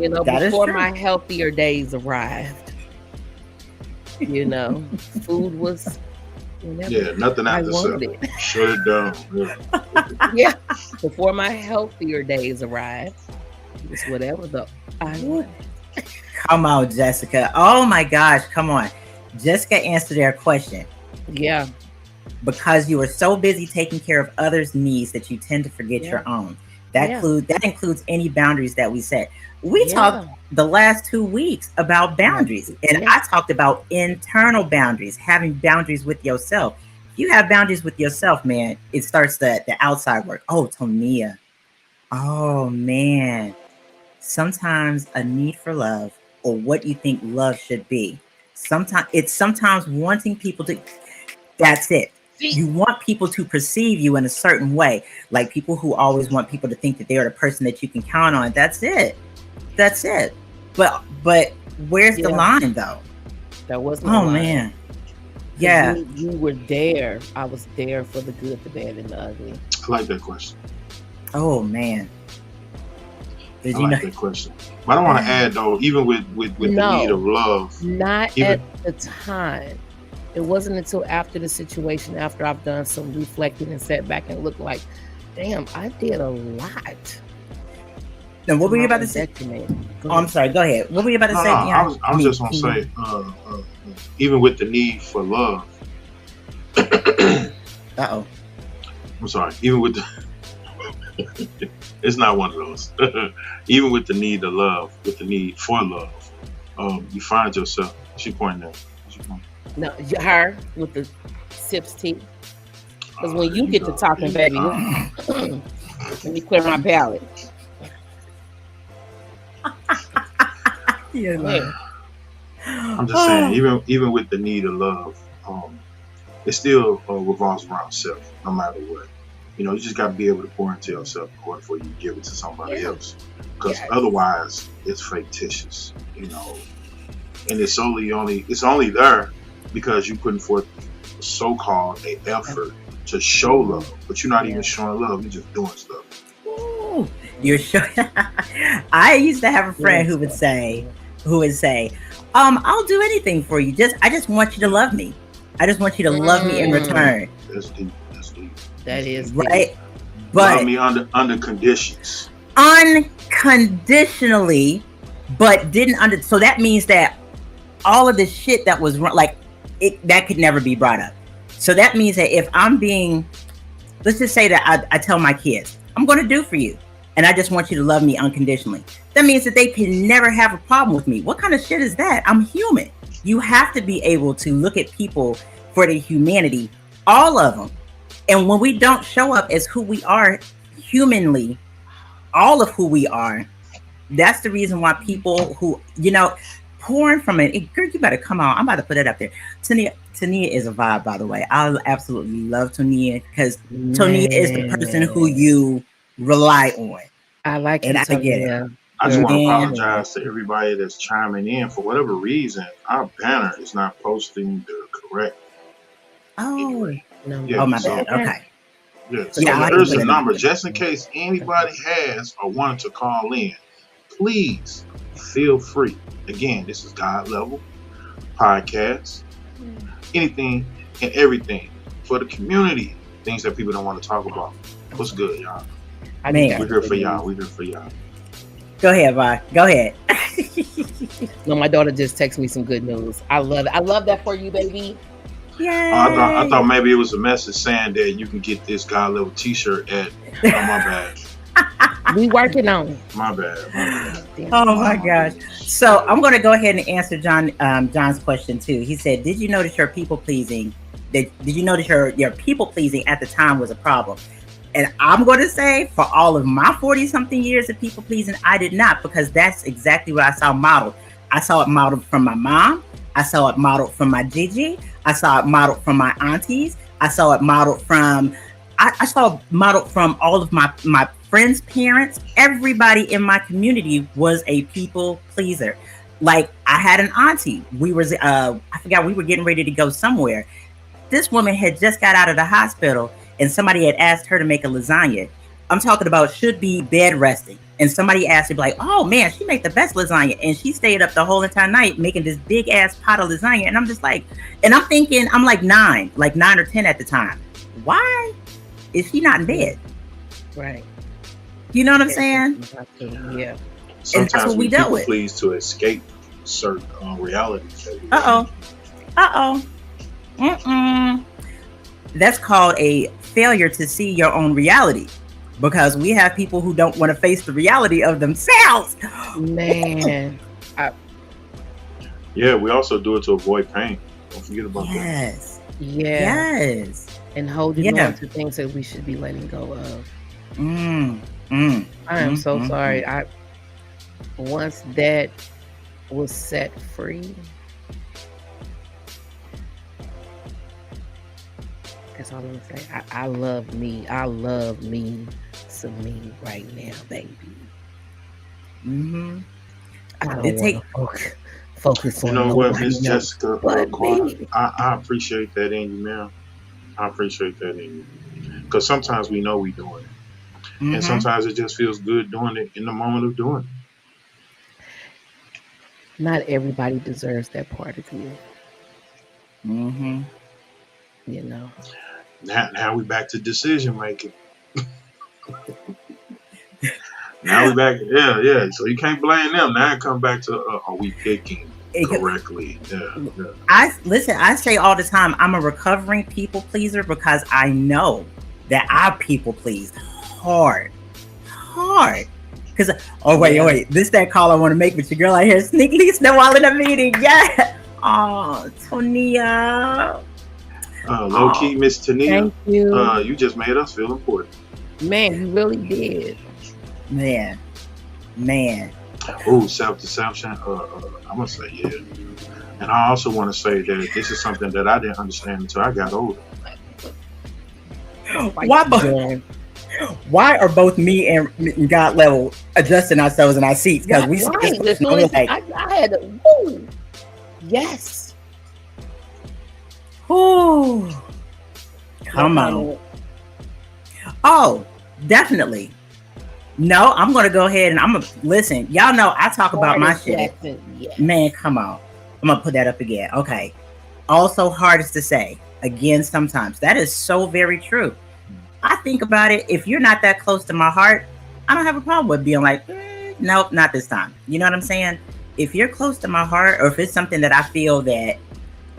You know, That is before true. my healthier days arrived. You know, food was whenever Yeah, nothing I after wanted self. it. Shut it down. Yeah. Yeah, before my healthier days arrived, it was whatever I wanted. Come on, Jessica. Oh my gosh, come on. Jessica answered their question. Yeah, Because you are so busy taking care of others' needs that you tend to forget Yeah. your own. That Yeah. includes any boundaries that we set. We Yeah. talked the last 2 weeks about boundaries, and Yeah. I talked about internal boundaries, having boundaries with yourself. If you have boundaries with yourself, man, it starts the outside work. Oh, Tonia. Oh man. Sometimes a need for love or what you think love should be. Sometimes wanting people to, that's it. You want people to perceive you in a certain way, like people who always want people to think that they are the person that you can count on. That's it. But where's the Yeah. line though? that was no Oh lie. man. 'Cause Yeah. you were there. I was there for the good, the bad, and the ugly. I like that question. Oh man. Did I you know? like that question. But I want to add though, even with the No. need of love, Not Even- at the time. It wasn't until after the situation, after I've done some reflecting and sat back and looked like, damn, I did a lot. Now, what were you my about to say? detriment. Go Oh, I'm ahead. sorry. Go ahead. What were you about to No, say? no, Deanna? I was just gonna say, even with the need for love. Uh-oh. I'm sorry. Even with the, it's not one of those. Even with the need of love, with the need for love, you find yourself. She pointing at. No, her with the sips tea. Because when you get to talking, baby, let me clear my palate. Yeah. Yeah. I'm just saying, even with the need of love, it still revolves around self, no matter what. You just got to be able to pour into yourself in order for you to give it to somebody Yeah. else. Because Yes. otherwise, it's fictitious. And it's only there because you putting forth so-called a effort to show love, but you're not even showing love. You're just doing stuff. Ooh, you're sure? I used to have a friend who would say, I'll do anything for you. I just want you to love me. I just want you to love me in return. That's deep. That's deep. That is right. deep. But love me under conditions. Unconditionally, but didn't under. So that means that all of the shit that was like it that could never be brought up. So that means that if I'm being, let's just say that I tell my kids, I'm going to do for you, and I just want you to love me unconditionally. That means that they can never have a problem with me. What kind of shit is that? I'm human. You have to be able to look at people for their humanity, all of them. And when we don't show up as who we are humanly, all of who we are, that's the reason why people who, pouring from it, girl, you better come on. I'm about to put it up there. Tania is a vibe, by the way. I absolutely love Tania because Tania is the person who you rely on. I like and you, I get it. I just want to apologize to everybody that's chiming in. For whatever reason, our banner is not posting the correct. Oh, no. Yeah, oh my bad. Okay. Yeah, so Yeah, there's a number just in case anybody has or wanted to call in. Please feel free. Again, this is God Level Podcast. Anything and everything for the community. Things that people don't want to talk about. What's good, y'all? Man. We're here for y'all. We're here for y'all. Go ahead, Vi. Go ahead. No, my daughter just texted me some good news. I love it. I love that for you, baby. Yeah. I thought maybe it was a message saying that you can get this God Level T-shirt at. Oh, my bad. We working on it. My bad. Oh my gosh. So I'm going to go ahead and answer John's question too. He said, "Did you notice your people pleasing? Did you notice your people pleasing at the time was a problem?" And I'm going to say, for all of my 40-something years of people pleasing, I did not, because that's exactly what I saw modeled. I saw it modeled from my mom. I saw it modeled from my Gigi. I saw it modeled from my aunties. I saw it modeled from, I saw it modeled from all of my friends' parents. Everybody in my community was a people pleaser. Like, I had an auntie. We were getting ready to go somewhere. This woman had just got out of the hospital, and somebody had asked her to make a lasagna. I'm talking about should be bed resting. And somebody asked her, like, "Oh man, she make the best lasagna." And she stayed up the whole entire night making this big ass pot of lasagna. And I'm just like, and I'm thinking, I'm like 9 or 10 at the time. Why is she not in bed? Right. You know what I'm saying? Yeah. Sometimes we dealt with. Please to escape certain realities. That's called a failure to see your own reality, because we have people who don't want to face the reality of themselves. Man. Yeah, we also do it to avoid pain. Don't forget about that. Yes. Yeah. Yes. And holding on to things that we should be letting go of. I am so sorry. Once that was set free, that's all I'm gonna say. I love me. I love me some me right now, baby. I don't want to focus on. You know what, Miss Jessica? Me. I appreciate that in you, man. I appreciate that in you, because sometimes we know we're doing it, and sometimes it just feels good doing it in the moment of doing it. Not everybody deserves that part of you. You know. Now we back to decision making. Now we back, yeah. So you can't blame them. Now it come back to are we picking correctly? Yeah. I say all the time, I'm a recovering people pleaser, because I know that I people pleased hard. Because wait, this that call I want to make with your girl out here sneakily while in a meeting. Yeah. Oh, Tonia. Low key, Miss Tania. Thank you. You just made us feel important. Man, you really did. Man. Oh, self-deception. I'm gonna say yeah. And I also want to say that this is something that I didn't understand until I got older. Why are both me and God level adjusting ourselves in our seats? Because we see this As soon as I had to, woo, yes. Ooh, come on. Oh, definitely. No, I'm gonna go ahead and I'm gonna listen. Y'all know I talk about my shit. Yes. Man, come on. I'm gonna put that up again. Okay. Also, hardest to say. Again, sometimes that is so very true. I think about it. If you're not that close to my heart, I don't have a problem with being like, nope, not this time. You know what I'm saying? If you're close to my heart, or if it's something that I feel that,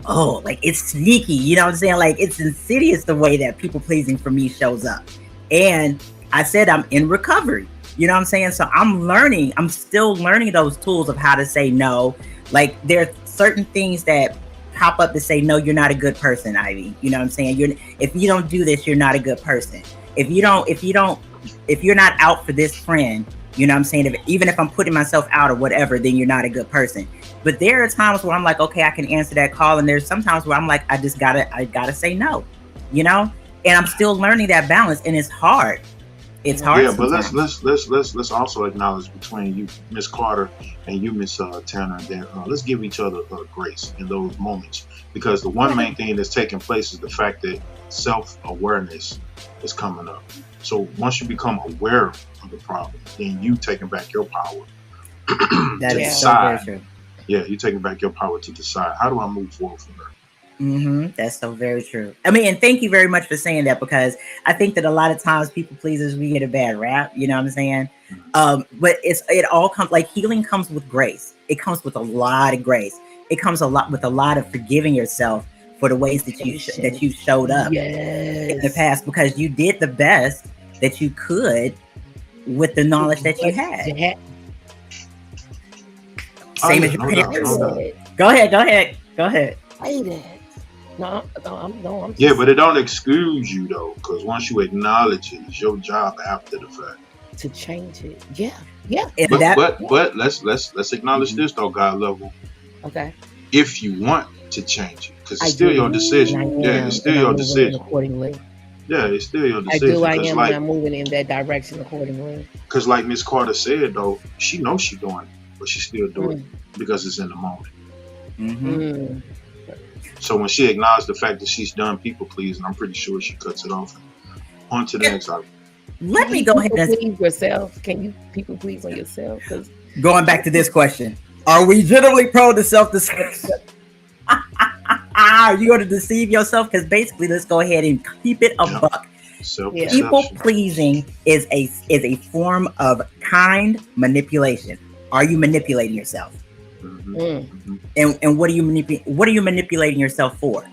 oh, like it's sneaky, you know what I'm saying? Like it's insidious the way that people pleasing for me shows up. And I said I'm in recovery. You know what I'm saying? So I'm still learning those tools of how to say no. Like there are certain things that pop up to say, no, you're not a good person, Ivy. You know what I'm saying? If you don't do this, you're not a good person. If you're not out for this friend, you know what I'm saying? Even if I'm putting myself out or whatever, then you're not a good person. But there are times where I'm like, okay, I can answer that call. And there's sometimes where I'm like, I gotta say no, you know? And I'm still learning that balance, and it's hard. It's hard. Yeah, but let's also acknowledge between you, Miss Carter, and you, Miss Tanner, that let's give each other grace in those moments, because the one main thing that's taking place is the fact that self-awareness is coming up. So once you become aware of the problem, then you taking back your power that to is decide. So very true. Yeah, you taking back your power to decide, how do I move forward from there? That's so very true. I mean, and thank you very much for saying that, because I think that a lot of times people pleasers, we get a bad rap. You know what I'm saying? But it all comes, like, healing comes with grace. It comes with a lot of grace. It comes with a lot of forgiving yourself for the ways that you showed up in the past, because you did the best that you could with the knowledge that you had. Same as your parents. Go ahead. Say that. No, I'm yeah, but it don't excuse you though, because once you acknowledge it, it's your job after the fact to change it. Yeah. But let's acknowledge this though, God level. Okay. If you want to change it, because it's still your decision. Yeah, it's still your decision. Accordingly. Yeah, it's still your decision. I am, and I'm moving in that direction accordingly. Because like Miss Carter said though, she knows she's doing it, but she's still doing it because it's in the moment. So when she acknowledged the fact that she's done people pleasing, I'm pretty sure she cuts it off. On to the next item. Let me go ahead and please yourself. Can you people please on yourself? Because going back to this question, are we generally prone to self-deception? Are you going to deceive yourself? Because basically, let's go ahead and keep it a buck. People pleasing is a form of kind manipulation. Are you manipulating yourself? And what are you manipulating yourself for?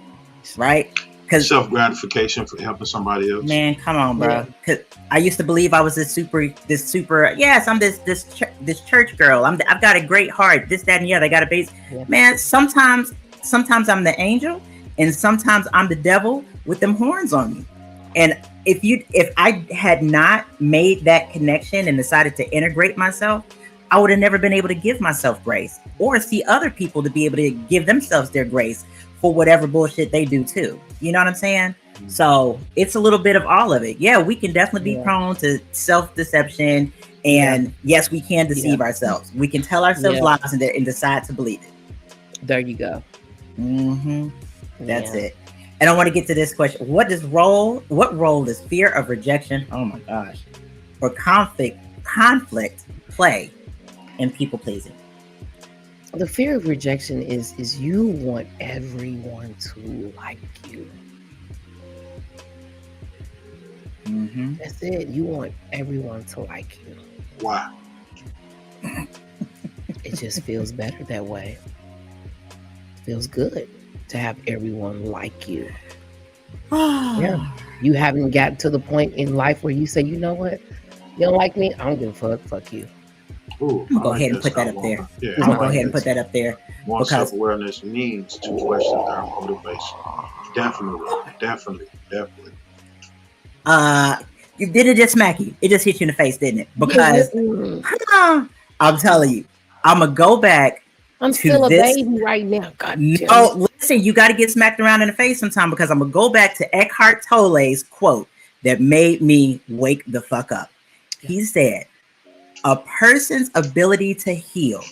Right? Because self-gratification for helping somebody else. Man, come on, bro. Because I used to believe I was this super. Yes, I'm this church girl. I've got a great heart. This, that, and the other. I got a base. Yeah. Man, sometimes I'm the angel, and sometimes I'm the devil with them horns on me. And if I had not made that connection and decided to integrate myself, I would have never been able to give myself grace, or see other people to be able to give themselves their grace for whatever bullshit they do too. You know what I'm saying? So it's a little bit of all of it. Yeah, we can definitely be prone to self-deception, and yes, we can deceive ourselves. We can tell ourselves lies and decide to believe it. There you go. That's it. And I want to get to this question. What role does fear of rejection, oh my gosh, or conflict play in people pleasing? The fear of rejection is you want everyone to like you. That's it. You want everyone to like you. Why? It just feels better that way. It feels good to have everyone like you. Yeah. You haven't gotten to the point in life where you say, you know what? You don't like me? I don't give a fuck. Fuck you. Ooh, I'm gonna go ahead and put that up there. Yeah, I'm gonna go ahead and put that up there. More self-awareness means to question our motivation. Definitely. You did it just smack you. It just hit you in the face, didn't it? Because I'm telling you, I'm gonna go back I'm to still a this. baby right now. God damn it. No, listen, you got to get smacked around in the face sometime because I'm gonna go back to Eckhart Tolle's quote that made me wake the fuck up. He said, "A person's ability to heal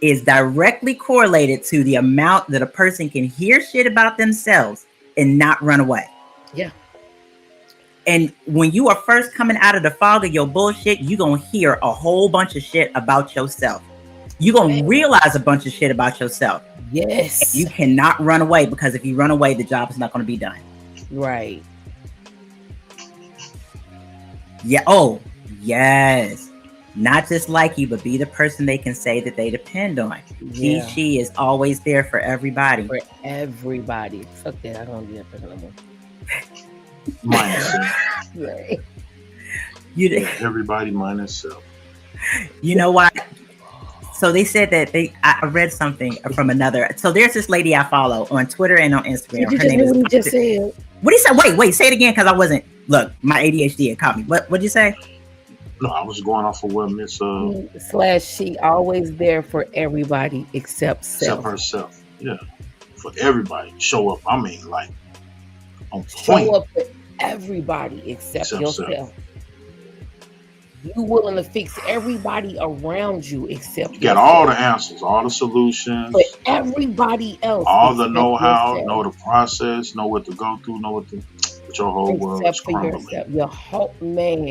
is directly correlated to the amount that a person can hear shit about themselves and not run away." Yeah. And when you are first coming out of the fog of your bullshit, you're going to hear a whole bunch of shit about yourself. You're going to realize a bunch of shit about yourself. Yes. And you cannot run away, because if you run away, the job is not going to be done. Right. Yeah. Oh, yes. Not just like you, but be the person they can say that they depend on. Yeah. She is always there for everybody. For everybody. Fuck that. I don't want to be that person no more. Minus self. Right. Everybody minus self. You know what? So they said that I read something from another. So there's this lady I follow on Twitter and on Instagram. Did you just hear what he just said? What did he say? Wait, say it again, because I wasn't. Look, my ADHD had caught me. What'd you say? No, I was going off of what Miss She always there for everybody except self. Except herself. Yeah. For everybody. Show up. I mean, like, on point. Show up for everybody except yourself. Self. You willing to fix everybody around you except you got all the answers, all the solutions. But everybody else. All the know-how, know the process, know what to go through, know what to. But your whole world is crumbling. Yourself. Your whole man.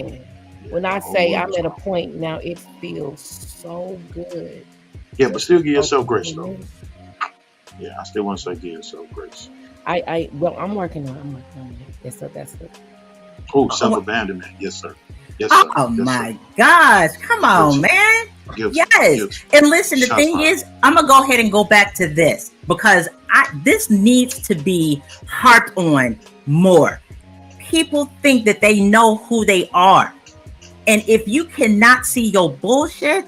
Yeah, when I say I'm at a point now, it feels so good. Yeah, but still give yourself grace, though. Yeah, I still want to say give yourself grace. Well, I'm working on it. Yes, sir. That's it. Oh, self-abandonment. Yes, sir. Yes, sir. Oh yes, my sir. gosh. Come on, man. Yes. And listen, the thing is, I'm going to go ahead and go back to this, because this needs to be harped on more. People think that they know who they are. And if you cannot see your bullshit,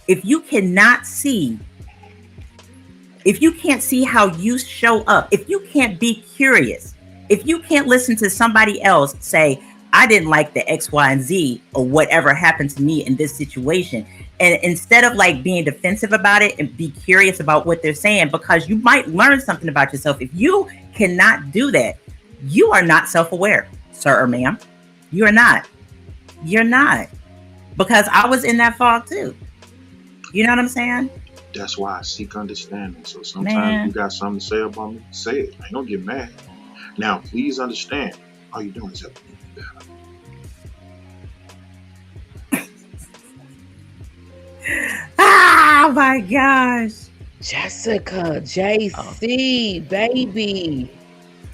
if you can't see how you show up, if you can't be curious, if you can't listen to somebody else say, I didn't like the X, Y, and Z or whatever happened to me in this situation. And instead of like being defensive about it, and be curious about what they're saying, because you might learn something about yourself. If you cannot do that, you are not self-aware, sir or ma'am. You're not. You're not. Because I was in that fog too. You know what I'm saying? That's why I seek understanding. So sometimes you got something to say about me, say it. I ain't gonna get mad. Now, please understand, all you're doing is helping me be better. Oh my gosh. Jessica, JC, baby.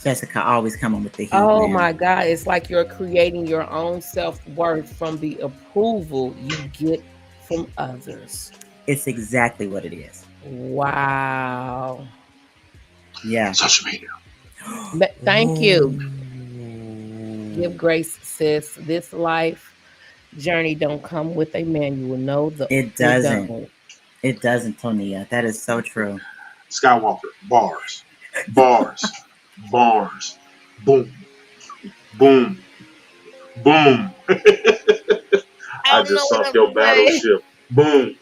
Jessica always come on with the heat. Oh man. my God. It's like you're creating your own self-worth from the approval you get from others. It's exactly what it is. Wow. Yeah. Social media. Thank you. Give grace, sis. This life journey don't come with a manual. No, it doesn't. It doesn't, Tonia. That is so true. Skywalker, bars, bars, bars, boom, boom, boom. I just sunk your battleship. Boom.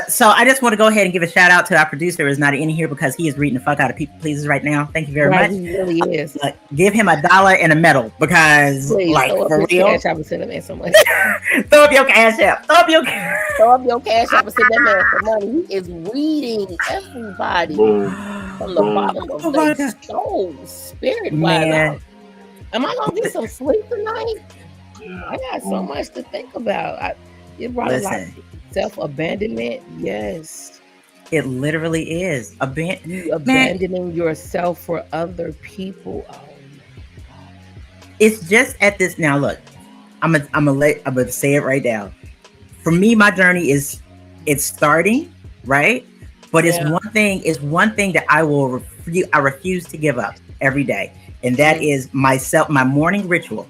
So I just want to go ahead and give a shout out to our producer who is not in here, because he is reading the fuck out of people pleasers right now. Thank you very much. He really is. Give him $1 and a medal, because please, like throw for up real. Cash App and send that man so much. Throw up your cash app. Throw up your cash app and send that man for money. He is reading everybody from the bottom of their soul, spirit. Man, am I gonna get some sleep tonight? I got so much to think about. It brought a lot. Self-abandonment, yes. It literally is. Abandoning yourself for other people. Oh, it's just at this now. Look, I'm gonna say it right now. For me, my journey it's starting, right? But it's one thing that I refuse to give up every day, and that is my morning ritual.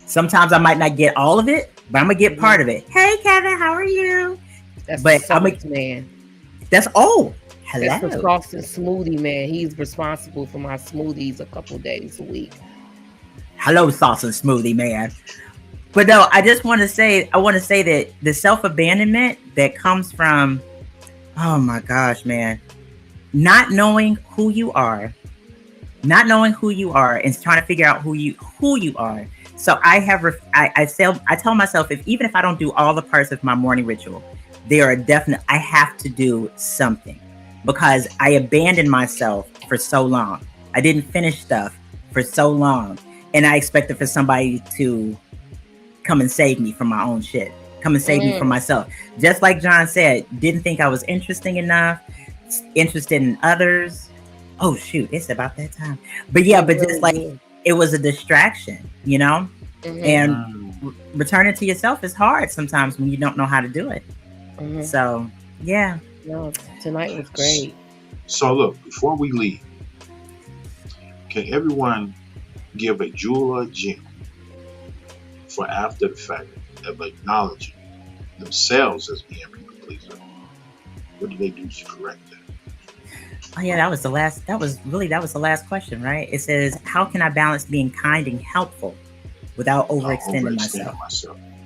Sometimes I might not get all of it, but I'm gonna get part of it. Hey, Kevin, how are you? Man. That's hello. That's the frosted smoothie man. He's responsible for my smoothies a couple days a week. Hello, sauce and smoothie man. But no, I want to say that the self-abandonment that comes from, oh my gosh, man, not knowing who you are, and trying to figure out who you are. So I tell myself, even if I don't do all the parts of my morning ritual, I have to do something, because I abandoned myself for so long. I didn't finish stuff for so long, and I expected for somebody to come and save me from my own shit, come and save me from myself. Just like John said, didn't think I was interested in others. Oh shoot, it's about that time. But yeah, but just like it was a distraction, you know? And returning to yourself is hard sometimes when you don't know how to do it. So yeah. No, tonight was great. So look, before we leave, can everyone give a jewel or a gem for after the fact of acknowledging themselves as being people pleaser? What do they do to correct that? Oh yeah, that was the last question, right? It says, how can I balance being kind and helpful without overextending myself?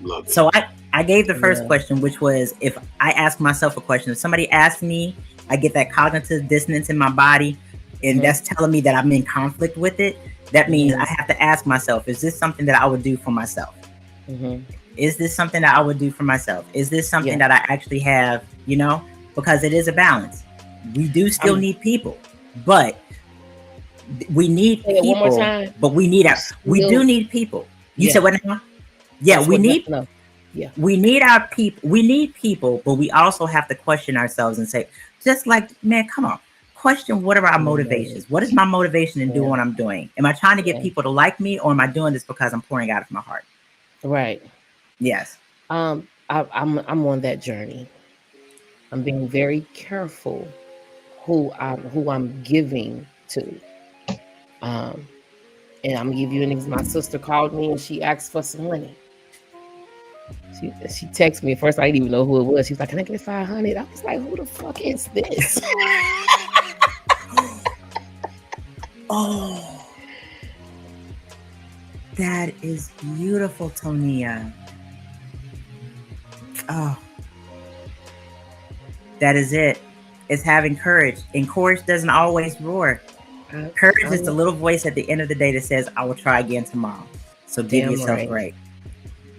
Love it. So I gave the first question, which was, if I ask myself a question, if somebody asks me, I get that cognitive dissonance in my body, and that's telling me that I'm in conflict with it. That means I have to ask myself, is this something that I would do for myself? Is this something that I would do for myself? Is this something that I actually have, you know? Because it is a balance. We do still need people, but we need people. One more time. But we do need people. You said what now? Yeah, we need our people. We need people, but we also have to question ourselves and say, just like, man, come on. Question, what are our motivations? What is my motivation in doing what I'm doing? Am I trying to get people to like me, or am I doing this because I'm pouring out of my heart? Right. Yes. I'm on that journey. I'm being very careful who I'm giving to. And I'm gonna give you an example. My sister called me and she asked for some money. She texted me. At first, I didn't even know who it was. She was like, "Can I get $500?" I was like, "Who the fuck is this?" Oh, that is beautiful, Tonia. Oh, that is it. It's having courage, and courage doesn't always roar. Courage is the little voice at the end of the day that says, "I will try again tomorrow." So give yourself a break.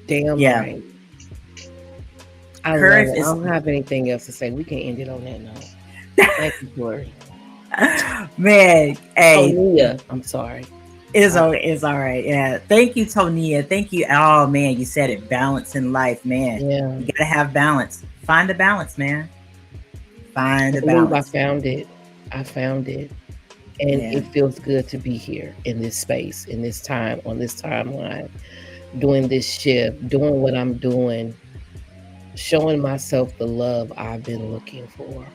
Damn right. I don't have anything else to say. We can end it on that note. Thank you, Corey. Man, hey, Tonia, I'm sorry. It's all right. Yeah. Thank you, Tonia. Thank you. Oh man, you said it. Balance in life, man. Yeah. You gotta have balance. Find the balance, man. Find the balance. I found it. And it feels good to be here in this space, in this time, on this timeline, doing this shift, doing what I'm doing, showing myself the love I've been looking for.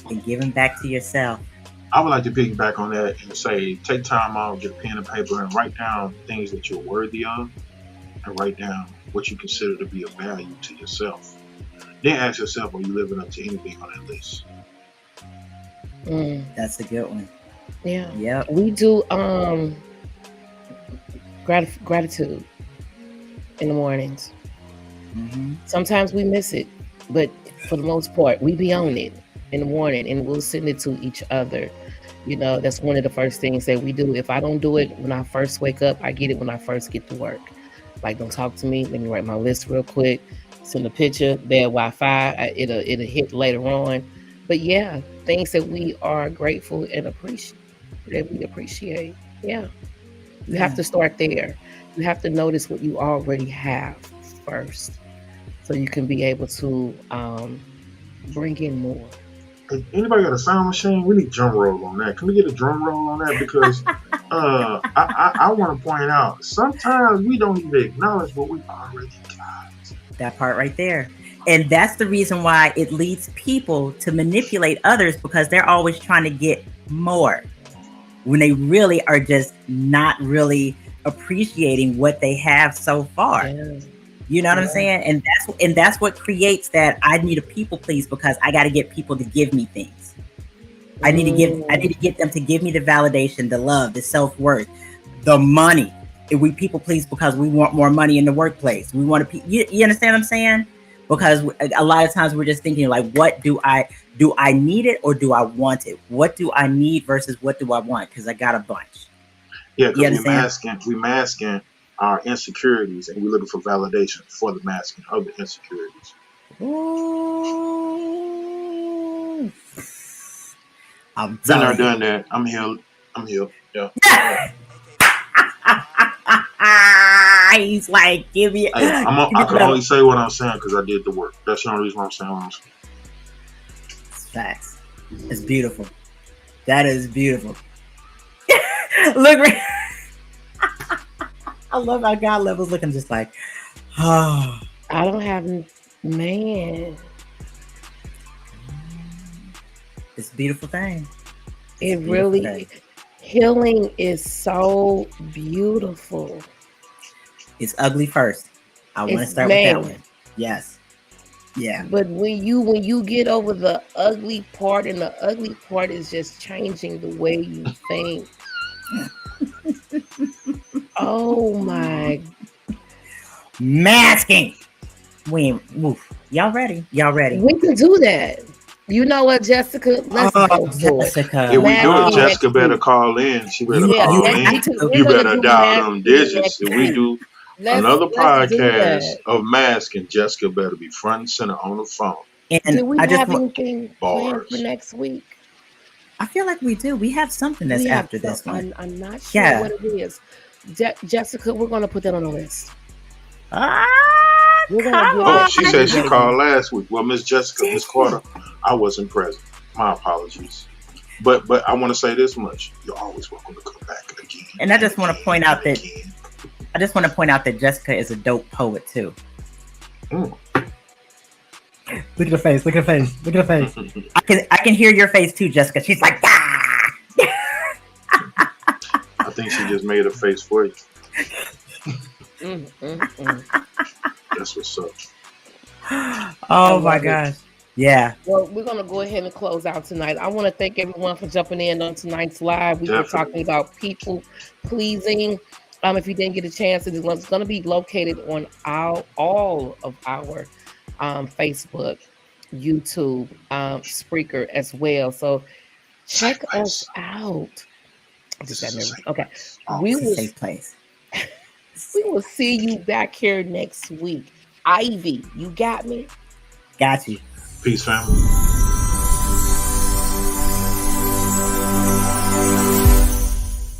And giving back to yourself. I would like to piggyback on that and say, take time out, get a pen and paper, and write down things that you're worthy of, and write down what you consider to be of value to yourself. Then ask yourself, are you living up to anything on that list? That's a good one. Yeah. Yep. We do gratitude in the mornings. Sometimes we miss it, but for the most part, we be on it in the morning, and we'll send it to each other. You know, that's one of the first things that we do. If I don't do it when I first wake up, I get it when I first get to work. Like, don't talk to me. Let me write my list real quick. Send a picture. Bad Wi-Fi. It'll hit later on. But yeah, things that we are grateful and appreciate. Yeah. You have to start there. You have to notice what you already have first, so you can be able to bring in more. Anybody got a sound machine? We need drum roll on that. Can we get a drum roll on that? Because I want to point out, sometimes we don't even acknowledge what we already got. That part right there. And that's the reason why it leads people to manipulate others, because they're always trying to get more when they really are just not really appreciating what they have so far. Yeah. You know what I'm saying? And that's what creates that I need a people please, because I got to get people to give me things. I need to get them to give me the validation, the love, the self-worth, the money. we people please because we want more money in the workplace. We want to, you understand what I'm saying? Because a lot of times we're just thinking like, what do I need it or do I want it? What do I need versus what do I want? Because I got a bunch. Yeah, because we masking our insecurities and we're looking for validation for the masking of the insecurities. Ooh. I'm been there, done that. I'm healed. Yeah. He's like, give me. I can only say what I'm saying because I did the work. That's the only reason I'm saying what I'm saying. It's facts. It's beautiful. That is beautiful. Look, I love how God levels looking just like, oh. I don't have, man. It's a beautiful thing. It really, healing is so beautiful. It's ugly first. I want to start with that one. Yes. Yeah. But when you get over the ugly part, and the ugly part is just changing the way you think. Oh my. Masking. Y'all ready? We can do that. You know what, Jessica? Let's go for Jessica. it. If we do it, Jessica better call in. She better call in. You better dial them digits. If we do another podcast of masking, Jessica better be front and center on the phone. And do we have anything planned for next week? I feel like we do. We have something that's after this one. I'm not sure what it is. Jessica, we're going to put that on the list. She said she called last week. Well, Miss Jessica, Miss Carter, I wasn't present. My apologies. But I want to say this much: you're always welcome to come back again. And I just want to point out that Jessica is a dope poet too. Mm. Look at her face. I can hear your face too, Jessica. She's like, ah! I think she just made a face for you. That's what's up. Oh my gosh. Yeah. Well, we're going to go ahead and close out tonight. I want to thank everyone for jumping in on tonight's live. We were talking about people pleasing. If you didn't get a chance, it's going to be located on all of our Facebook, YouTube, Spreaker as well. So check us out. Okay. We will safe place. We will see you back here next week. Ivy, you got me? Got you. Peace, family.